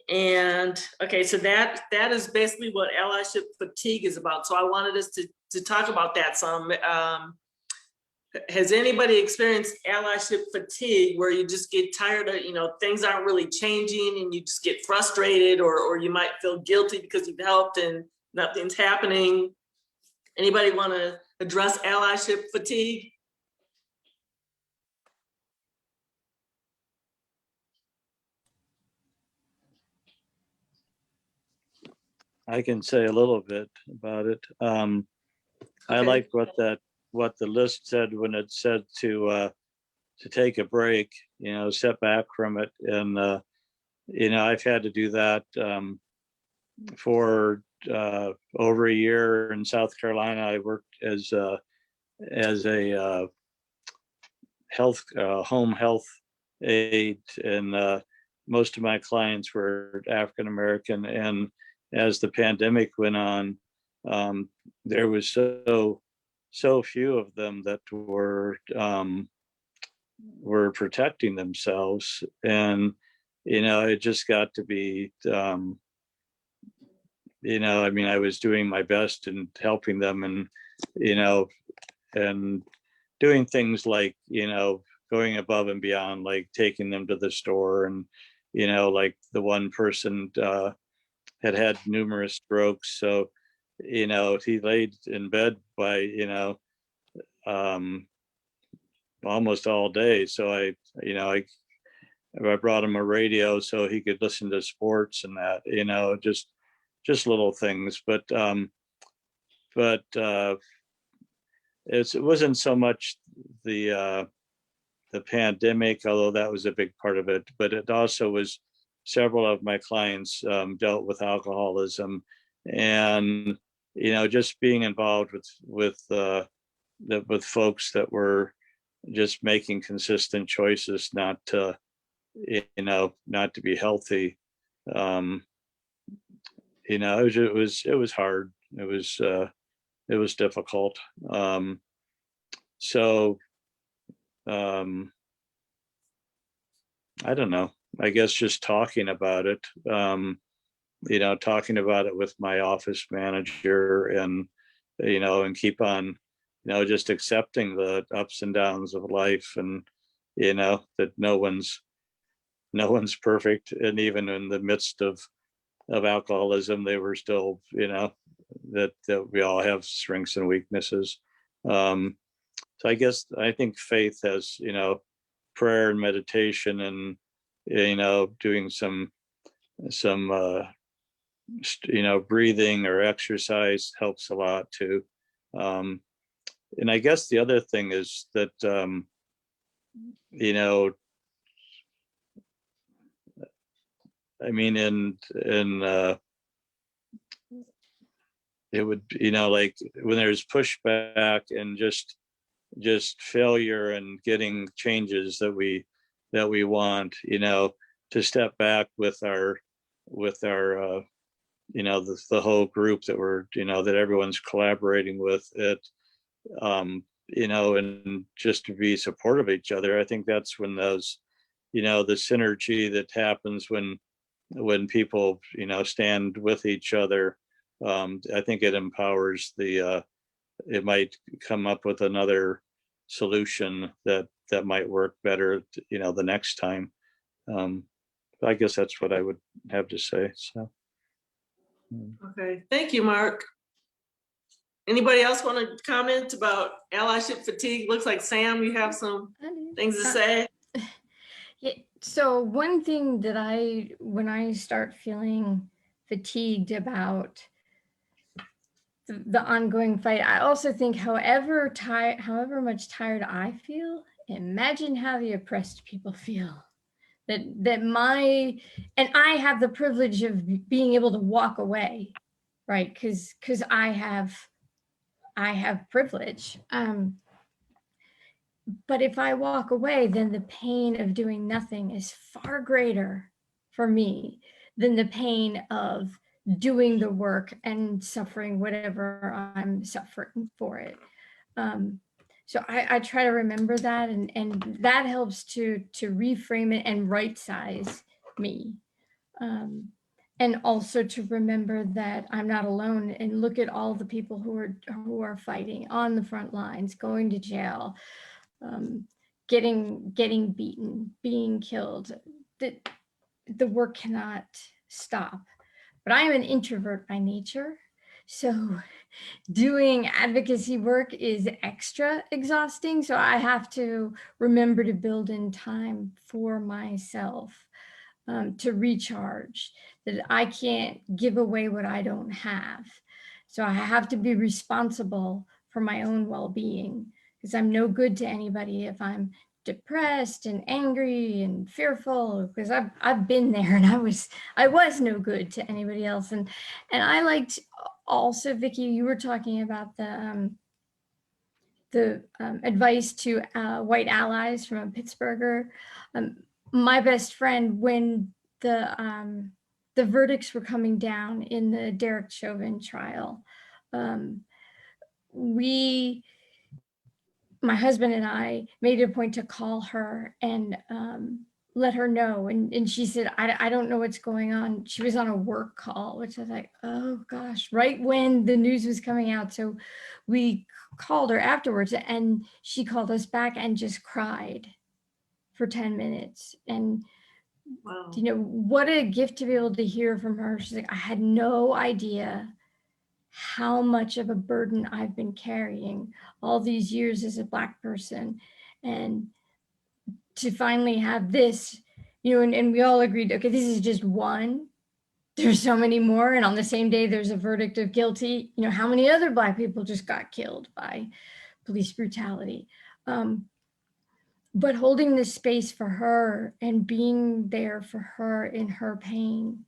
And okay, so that is basically what allyship fatigue is about. So I wanted us to talk about that some. Has anybody experienced allyship fatigue, where you just get tired of, you know, things aren't really changing and you just get frustrated, or you might feel guilty because you've helped and nothing's happening? Anybody want to address allyship fatigue? I can say a little bit about it. I Okay. like what the list said when it said to take a break, you know, step back from it. And, you know, I've had to do that for over a year in South Carolina. I worked as a health home health aide, and most of my clients were African American. And as the pandemic went on, there was so few of them that were protecting themselves. And you know, it just got to be, you know, I mean, I was doing my best and helping them, and you know, and doing things like, you know, going above and beyond, like taking them to the store. And you know, like the one person had numerous strokes, so you know, he laid in bed by, you know, almost all day. So I brought him a radio so he could listen to sports and that, you know, just little things. But it wasn't so much the pandemic, although that was a big part of it, but it also was several of my clients dealt with alcoholism, and you know, just being involved with folks that were just making consistent choices not to, you know, not to be healthy. You know, it was hard. It was difficult. So I don't know. I guess just talking about it, you know, talking about it with my office manager, and and keep on, just accepting the ups and downs of life, and, that no one's perfect. And even in the midst of alcoholism, they were still, that we all have strengths and weaknesses. So I think faith has, prayer and meditation, and, doing some breathing or exercise helps a lot too. And I guess the other thing is that, I mean, it would, like when there's pushback and just failure and getting changes that we want, to step back with our the whole group that we're, that everyone's collaborating with it, and just to be supportive of each other. I think that's when those, the synergy that happens when people, stand with each other. I think it empowers it might come up with another solution that might work better, the next time. I guess that's what I would have to say. So. Okay, thank you, Mark. Anybody else want to comment about allyship fatigue? Looks like Sam, you have some things to say. Yeah, so one thing that when I start feeling fatigued about the ongoing fight, I also think however much tired I feel, imagine how the oppressed people feel. And I have the privilege of being able to walk away, right? Because I have privilege. But if I walk away, then the pain of doing nothing is far greater for me than the pain of doing the work and suffering whatever I'm suffering for it. So I try to remember that, and that helps to reframe it and right size me. And also to remember that I'm not alone, and look at all the people who are fighting on the front lines, going to jail, getting beaten, being killed. The work cannot stop. But I am an introvert by nature, so doing advocacy work is extra exhausting. So I have to remember to build in time for myself, to recharge, that I can't give away what I don't have. So I have to be responsible for my own well-being, because I'm no good to anybody if I'm depressed and angry and fearful, because I've been there, and I was no good to anybody else. And I liked also, Vicki, you were talking about the advice to white allies from a Pittsburgher. My best friend, when the verdicts were coming down in the Derek Chauvin trial, my husband and I made it a point to call her and let her know. And she said, I don't know what's going on. She was on a work call, which I was like, oh gosh, right when the news was coming out. So we called her afterwards, and she called us back and just cried for 10 minutes. And Wow. what a gift to be able to hear from her. She's like, I had no idea how much of a burden I've been carrying all these years as a Black person. And to finally have this, and we all agreed, okay, this is just one. There's so many more. And on the same day, there's a verdict of guilty. How many other Black people just got killed by police brutality? But holding this space for her and being there for her in her pain,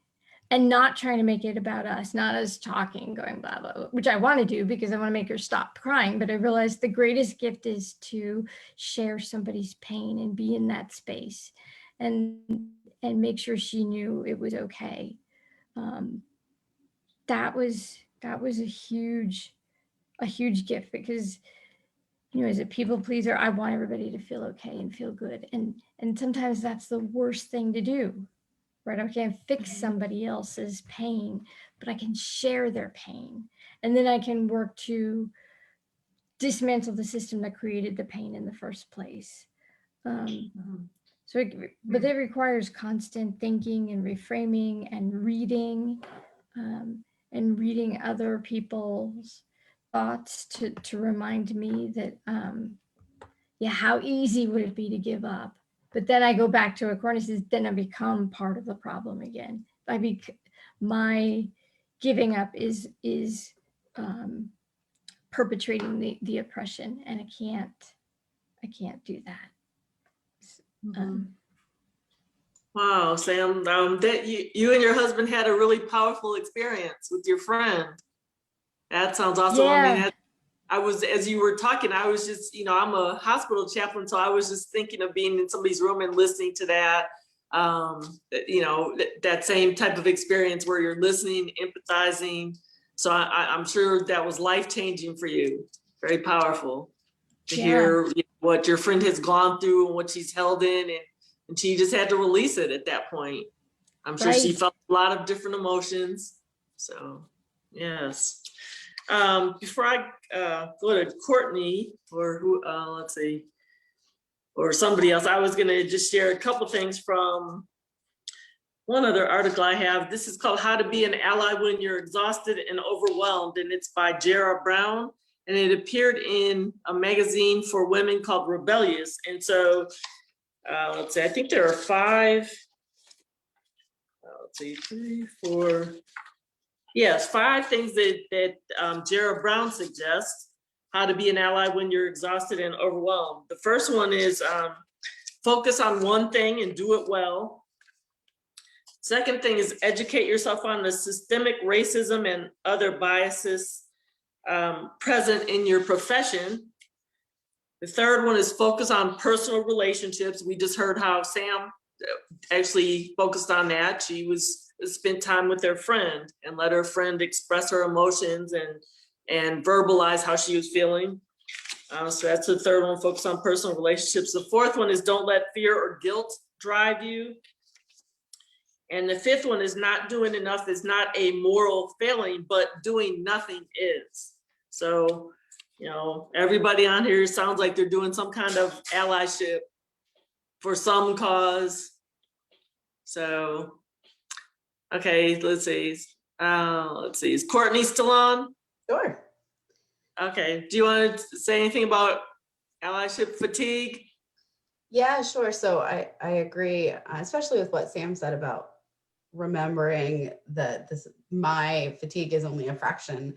and not trying to make it about us, not us talking, going blah, blah, blah, which I want to do because I want to make her stop crying. But I realized the greatest gift is to share somebody's pain and be in that space, and make sure she knew it was okay. That was a huge gift, because as a people pleaser, I want everybody to feel okay and feel good. And sometimes that's the worst thing to do, right? I can't fix somebody else's pain, but I can share their pain. And then I can work to dismantle the system that created the pain in the first place. But it requires constant thinking and reframing and reading other people's thoughts to remind me that, how easy would it be to give up? But then I go back to a corner, says, then I become part of the problem again. My giving up is perpetrating the oppression, and I can't do that. Wow, Sam, that you and your husband had a really powerful experience with your friend. That sounds awesome. Yeah. I mean, as you were talking, I was just, I'm a hospital chaplain, so I was just thinking of being in somebody's room and listening to that, that same type of experience where you're listening, empathizing. So I'm sure that was life-changing for you. Very powerful to hear what your friend has gone through and what she's held in, and she just had to release it at that point. I'm sure she felt a lot of different emotions. So, yes. Before I go to Courtney or let's see, or somebody else, I was gonna just share a couple things from one other article I have. This is called How to Be an Ally When You're Exhausted and Overwhelmed, and it's by Brene Brown, and it appeared in a magazine for women called Rebellious. And so, let's see, I think there are five, let's see, 3, 4, yes, 5 things that Brene Brown suggests how to be an ally when you're exhausted and overwhelmed. The first one is focus on one thing and do it well. Second thing is educate yourself on the systemic racism and other biases present in your profession. The third one is focus on personal relationships. We just heard how Sam actually focused on that. She spent time with her friend and let her friend express her emotions and verbalize how she was feeling. So that's the third one, focus on personal relationships. The fourth one is don't let fear or guilt drive you. And the fifth one is not doing enough is not a moral failing, but doing nothing is. So, everybody on here sounds like they're doing some kind of allyship for some cause. So, okay, let's see. Is Courtney still on? Sure. Okay, do you want to say anything about allyship fatigue? Yeah, sure. So I agree, especially with what Sam said about remembering that my fatigue is only a fraction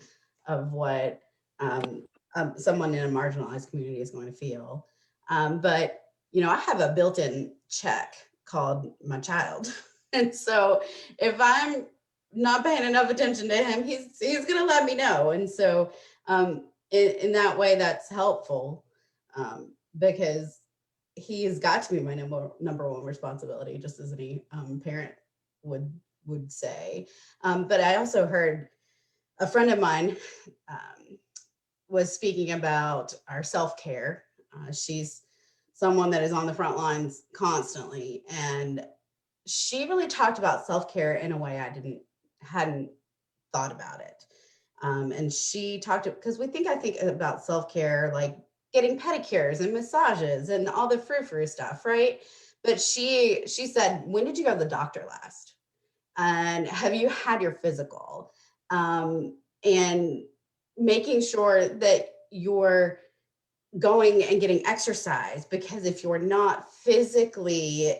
of what someone in a marginalized community is going to feel. But I have a built-in check called my child, and so if I'm not paying enough attention to him, he's going to let me know. And so in that way, that's helpful because he's got to be my number one responsibility, just as any parent would say. But I also heard a friend of mine was speaking about our self-care. She's someone that is on the front lines constantly, and she really talked about self-care in a way I hadn't thought about it. And she talked, because I think about self-care like getting pedicures and massages and all the frou-frou stuff, right? But she said, when did you go to the doctor last? And have you had your physical? And making sure that you're going and getting exercise, because if you're not physically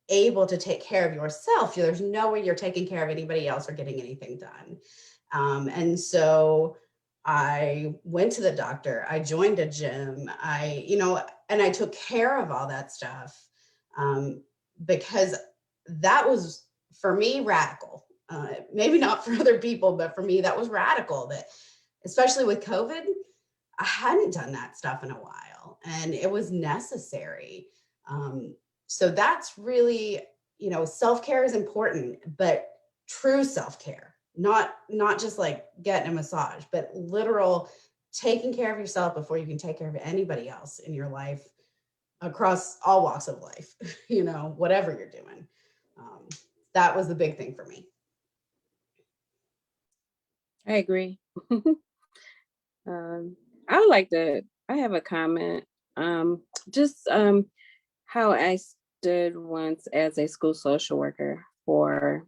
able to take care of yourself, there's no way you're taking care of anybody else or getting anything done. And so I went to the doctor, I joined a gym, and I took care of all that stuff because that was, for me, radical. Maybe not for other people, but for me, that was radical. That, especially with COVID, I hadn't done that stuff in a while, and it was necessary. So that's really, self-care is important, but true self-care, not just like getting a massage, but literal taking care of yourself before you can take care of anybody else in your life, across all walks of life, whatever you're doing. That was the big thing for me. I agree. I would like to, I have a comment. Just how I stood once as a school social worker for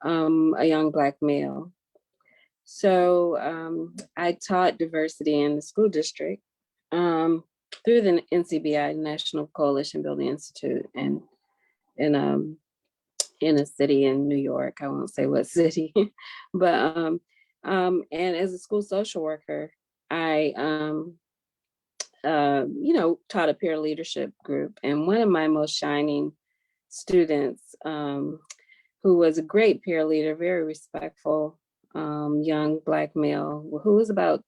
a young Black male. So I taught diversity in the school district through the NCBI, National Coalition Building Institute, and in a city in New York. I won't say what city, but and as a school social worker, I taught a peer leadership group, and one of my most shining students, who was a great peer leader, very respectful, young Black male who was about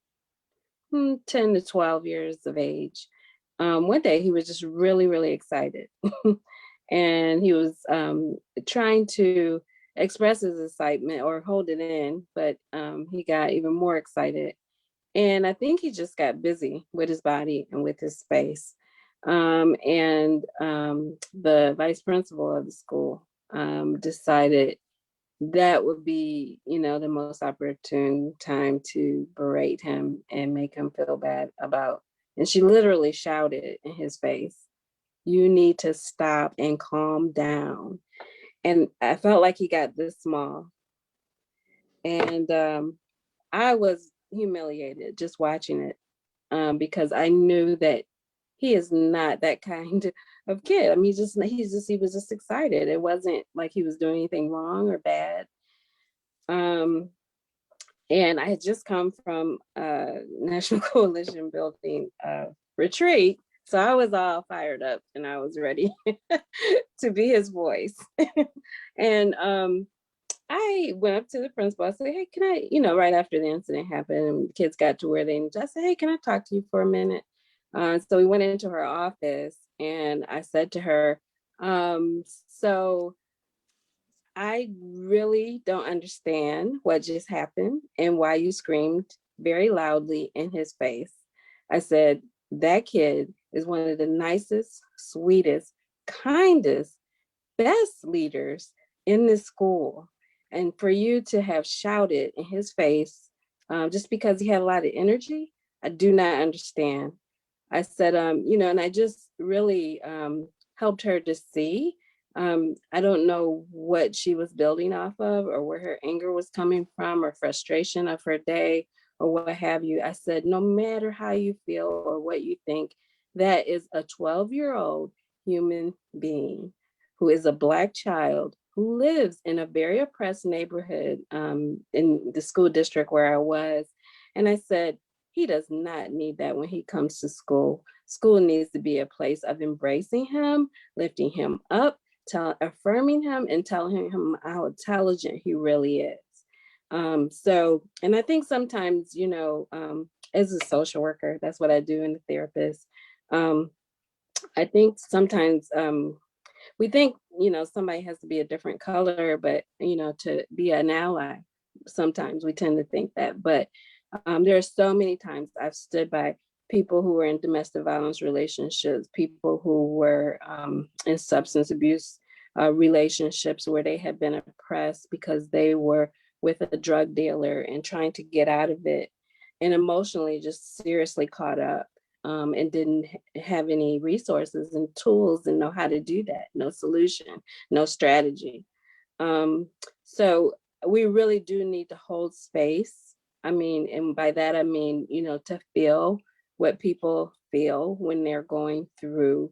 10 to 12 years of age. One day he was just really, really excited. And he was trying to express his excitement or hold it in, but he got even more excited. And I think he just got busy with his body and with his space. And the vice principal of the school decided that would be, the most opportune time to berate him and make him feel bad about. And she literally shouted in his face, "You need to stop and calm down." And I felt like he got this small. And I was humiliated just watching it because I knew that he is not that kind of kid. I mean, he was just excited. It wasn't like he was doing anything wrong or bad. And I had just come from National Coalition Building retreat. So I was all fired up and I was ready to be his voice. And I went up to the principal. I said, "Hey, can I, right after the incident happened and the kids got to where they needed, I said, "Hey, can I talk to you for a minute?" So we went into her office and I said to her, so I really don't understand what just happened and why you screamed very loudly in his face. I said, that kid is one of the nicest, sweetest, kindest, best leaders in this school. And for you to have shouted in his face just because he had a lot of energy, I do not understand. I said, and I just really helped her to see. I don't know what she was building off of or where her anger was coming from or frustration of her day or what have you. I said, no matter how you feel or what you think, that is a 12-year-old human being who is a Black child who lives in a very oppressed neighborhood in the school district where I was. And I said, he does not need that when he comes to school. School needs to be a place of embracing him, lifting him up, affirming him, and telling him how intelligent he really is. And I think sometimes, as a social worker, that's what I do in the therapist. I think sometimes we think, somebody has to be a different color, but, to be an ally, sometimes we tend to think that. But there are so many times I've stood by people who were in domestic violence relationships, people who were in substance abuse relationships where they had been oppressed because they were with a drug dealer and trying to get out of it and emotionally just seriously caught up. And didn't have any resources and tools and know how to do that. No solution, no strategy. So we really do need to hold space. I mean, and by that, I mean, to feel what people feel when they're going through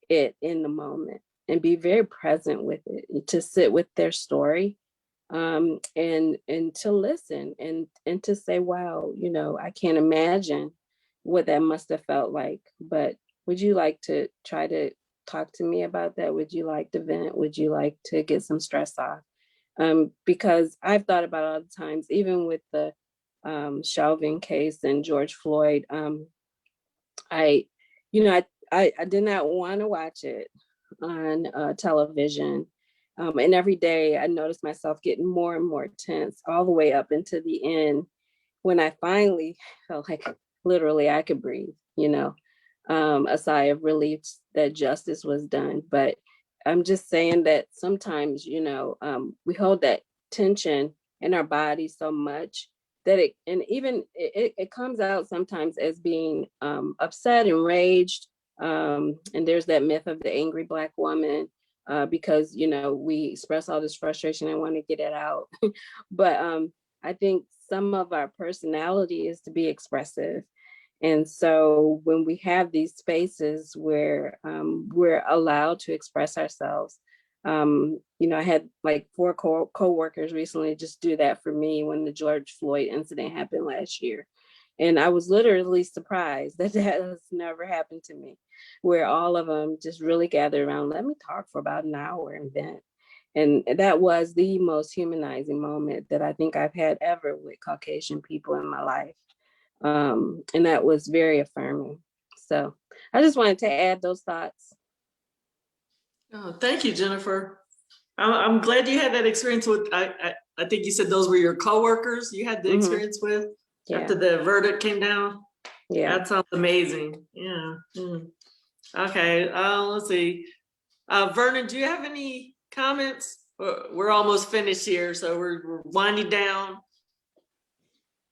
it in the moment and be very present with it, to sit with their story and to listen and to say, wow, I can't imagine what that must have felt like, but would you like to try to talk to me about that? Would you like to vent? Would you like to get some stress off? Because I've thought about all the times, even with the Chauvin case and George Floyd, I did not want to watch it on television. And every day I noticed myself getting more and more tense all the way up into the end when I finally felt like literally I could breathe, a sigh of relief that justice was done. But I'm just saying that sometimes, we hold that tension in our body so much that it comes out sometimes as being upset, enraged. And there's that myth of the angry Black woman, because, you know, we express all this frustration and want to get it out. But I think some of our personality is to be expressive. And so when we have these spaces where we're allowed to express ourselves, you know, I had like 4 co-workers recently just do that for me when the George Floyd incident happened last year. And I was literally surprised that that has never happened to me, where all of them just really gathered around, let me talk for about an hour and vent. And that was the most humanizing moment that I think I've had ever with Caucasian people in my life. And that was very affirming. So I just wanted to add those thoughts. Oh, thank you, Jennifer. I'm glad you had that experience with, I think you said those were your coworkers you had the Mhm. experience with Yeah. after the verdict came down. Yeah. That sounds amazing. Yeah. Okay, let's see. Vernon, do you have any comments? We're almost finished here, so we're winding down.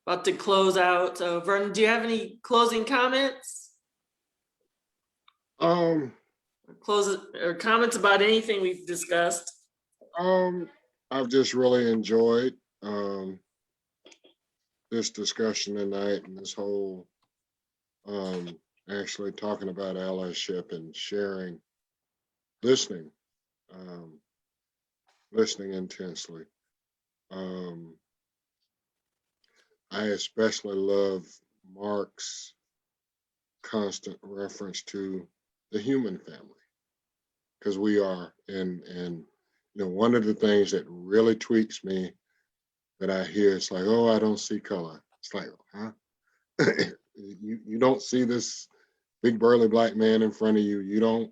About to close out. So Vernon, do you have any closing comments? Or comments about anything we've discussed? I've just really enjoyed this discussion tonight, and this whole actually talking about allyship and sharing, listening intensely. I especially love Mark's constant reference to the human family, because we are, and you know, one of the things that really tweaks me that I hear, it's like, oh, I don't see color. It's like, huh? you don't see this big burly Black man in front of you. You don't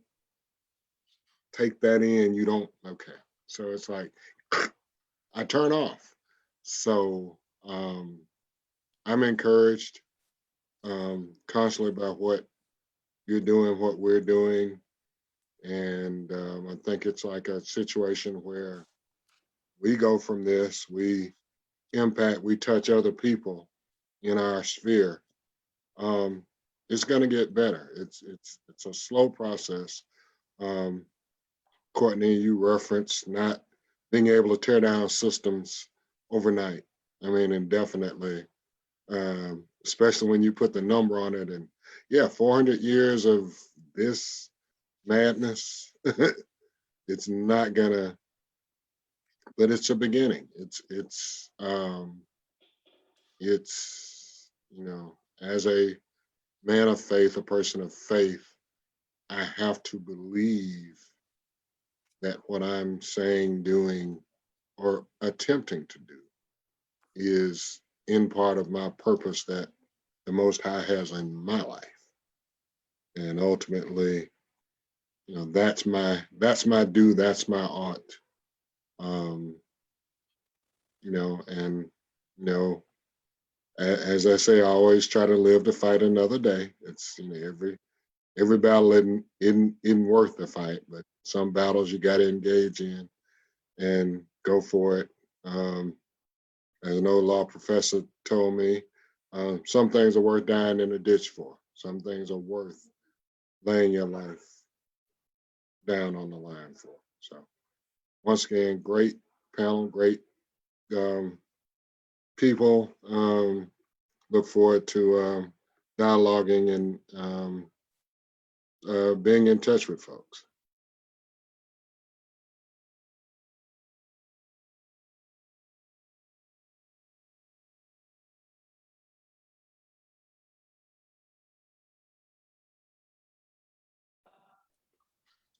take that in. You don't, okay. So it's like, I turn off. So I'm encouraged constantly by what you're doing, what we're doing. And I think it's like a situation where we go from this, we impact, we touch other people in our sphere. It's going to get better. It's a slow process. Courtney, you referenced not being able to tear down systems overnight. I mean, indefinitely, especially when you put the number on it. And yeah, 400 years of this madness. It's not gonna, but it's a beginning. It's you know, as a man of faith, a person of faith, I have to believe that what I'm saying, doing, or attempting to do is in part of my purpose that the Most High has in my life. And ultimately, you know, that's my due, that's my art. You know, and you know, as I say, I always try to live to fight another day. It's, you know, every battle isn't worth the fight, but some battles you got to engage in and go for it. As an old law professor told me, some things are worth dying in a ditch for. Some things are worth laying your life down on the line for. So once again, great panel, great people. Look forward to dialoguing and being in touch with folks.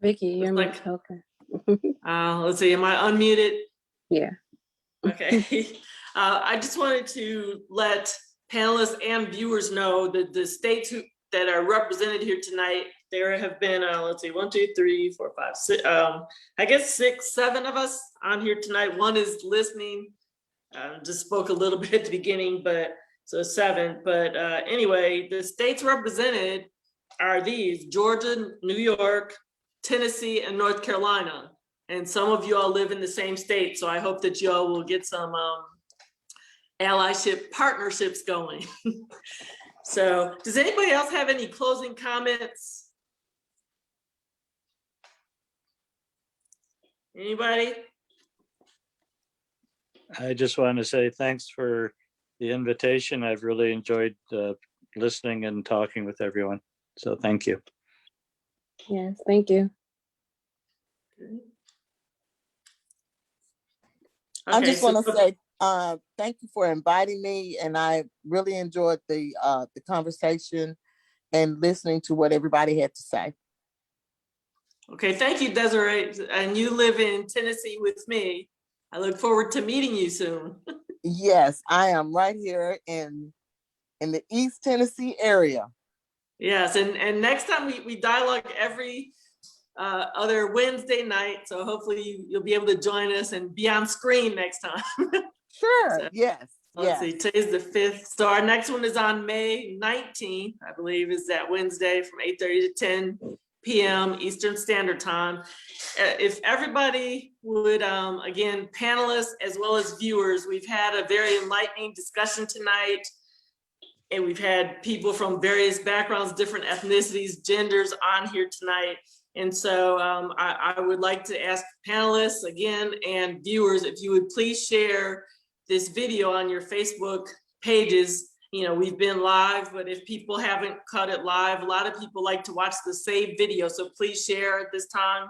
Vicky, you're Like, okay. let's see, am I unmuted? Yeah. Okay. I just wanted to let panelists and viewers know that the states that are represented here tonight, there have been, let's see, 1, 2, 3, 4, 5, 6, I guess 6, 7 of us on here tonight. One is listening, just spoke a little bit at the beginning, but so 7. But anyway, the states represented are these: Georgia, New York, Tennessee, and North Carolina. And some of you all live in the same state, so I hope that you all will get some allyship partnerships going. So does anybody else have any closing comments? Anybody? I just want to say thanks for the invitation. I've really enjoyed listening and talking with everyone. So thank you. Yes, thank you. I Okay, just want to so- say thank you for inviting me, and I really enjoyed the conversation and listening to what everybody had to say. Okay, thank you, Desiree. And you live in Tennessee with me. I look forward to meeting you soon. Yes, I am right here in the East Tennessee area. Yes, and next time we dialogue every other Wednesday night. So hopefully you'll be able to join us and be on screen next time. Sure. So, Yes. Let's Yes. see, today's the 5th. So our next one is on May 19th, I believe is that Wednesday from 8:30 to 10 p.m. Eastern Standard Time. If everybody would, again, panelists as well as viewers, we've had a very enlightening discussion tonight. And we've had people from various backgrounds, different ethnicities, genders on here tonight. And so I would like to ask panelists again and viewers, if you would please share this video on your Facebook pages. You know, we've been live, but if people haven't caught it live, a lot of people like to watch the saved video. So please share at this time.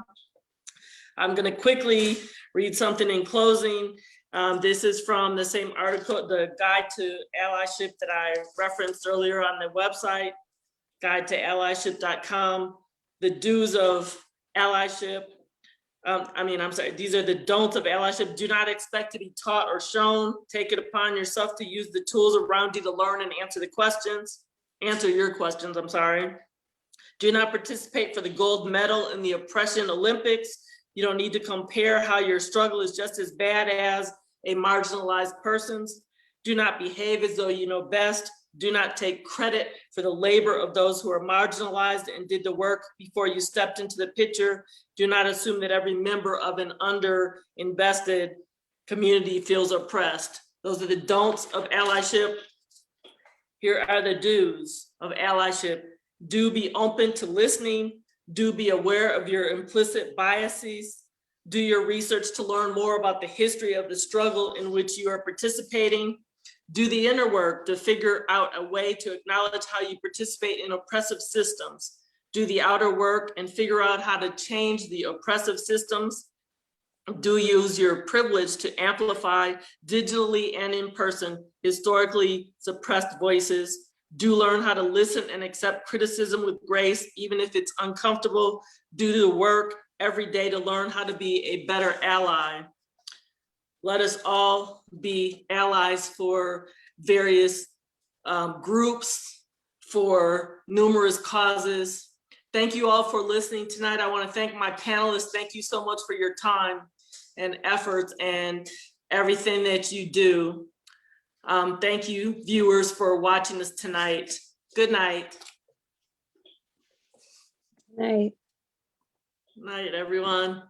I'm going to quickly read something in closing. This is from the same article, the Guide to Allyship that I referenced earlier on the website, guide-to-allyship.com. The Dues of Allyship. These are the don'ts of allyship. Do not expect to be taught or shown. Take it upon yourself to use the tools around you to learn and answer your questions, I'm sorry. Do not participate for the gold medal in the oppression Olympics. You don't need to compare how your struggle is just as bad as a marginalized person's. Do not behave as though you know best. Do not take credit for the labor of those who are marginalized and did the work before you stepped into the picture. Do not assume that every member of an underinvested community feels oppressed. Those are the don'ts of allyship. Here are the do's of allyship. Do be open to listening. Do be aware of your implicit biases. Do your research to learn more about the history of the struggle in which you are participating. Do the inner work to figure out a way to acknowledge how you participate in oppressive systems. Do the outer work and figure out how to change the oppressive systems. Do use your privilege to amplify digitally and in person historically suppressed voices. Do learn how to listen and accept criticism with grace, even if it's uncomfortable. Do the work every day to learn how to be a better ally. Let us all be allies for various groups, for numerous causes. Thank you all for listening tonight. I want to thank my panelists. Thank you so much for your time and efforts and everything that you do. Thank you, viewers, for watching us tonight. Good night. Night. Good night, everyone.